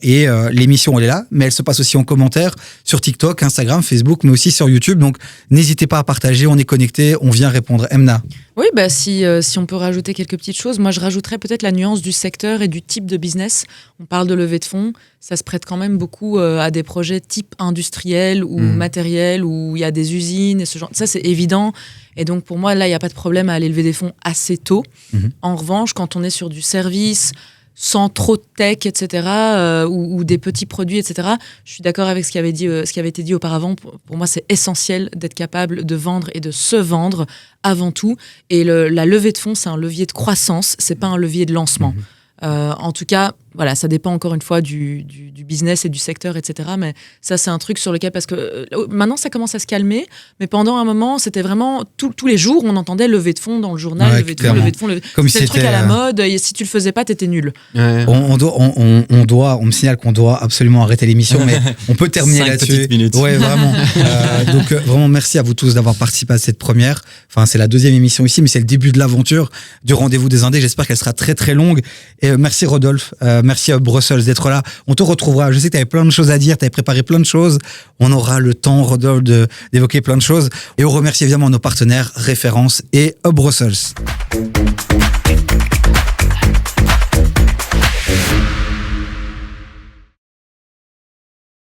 Et l'émission, elle est là, mais elle se passe aussi en commentaire sur TikTok, Instagram, Facebook, mais aussi sur YouTube. Donc, n'hésitez pas à partager. On est connectés, on vient répondre. Emna. Oui, si on peut rajouter quelques petites choses, moi je rajouterais peut-être la nuance du secteur et du type de business. On parle de levée de fonds, ça se prête quand même beaucoup à des projets type industriel ou matériel, où il y a des usines et ce genre. Ça c'est évident. Et donc pour moi là, il n'y a pas de problème à aller lever des fonds assez tôt. En revanche, quand on est sur du service, sans trop de tech, etc., ou des petits produits, etc. Je suis d'accord avec ce qui avait été dit auparavant. Pour moi, c'est essentiel d'être capable de vendre et de se vendre avant tout. Et la levée de fonds, c'est un levier de croissance, c'est pas un levier de lancement. En tout cas, voilà, ça dépend encore une fois du business et du secteur, etc. Mais ça, c'est un truc sur lequel, parce que maintenant, ça commence à se calmer. Mais pendant un moment, c'était vraiment tous les jours, on entendait levée de fonds dans le journal, Ouais, levée de fonds, levée de fonds. Comme c'était le truc à la mode. Et si tu le faisais pas, t'étais nul. Ouais. On me signale qu'on doit absolument arrêter l'émission, mais on peut terminer 5 là-dessus. petites minutes. Ouais, vraiment. Donc vraiment, merci à vous tous d'avoir participé à cette première. Enfin, c'est la 2e émission ici, mais c'est le début de l'aventure du Rendez-vous des Indés. J'espère qu'elle sera très très longue. Et merci Rodolphe, merci à Brussels d'être là. On te retrouvera. Je sais que tu avais plein de choses à dire, tu avais préparé plein de choses. On aura le temps, Rodolphe, d'évoquer plein de choses. Et on remercie évidemment nos partenaires, Référence et Hub Brussels.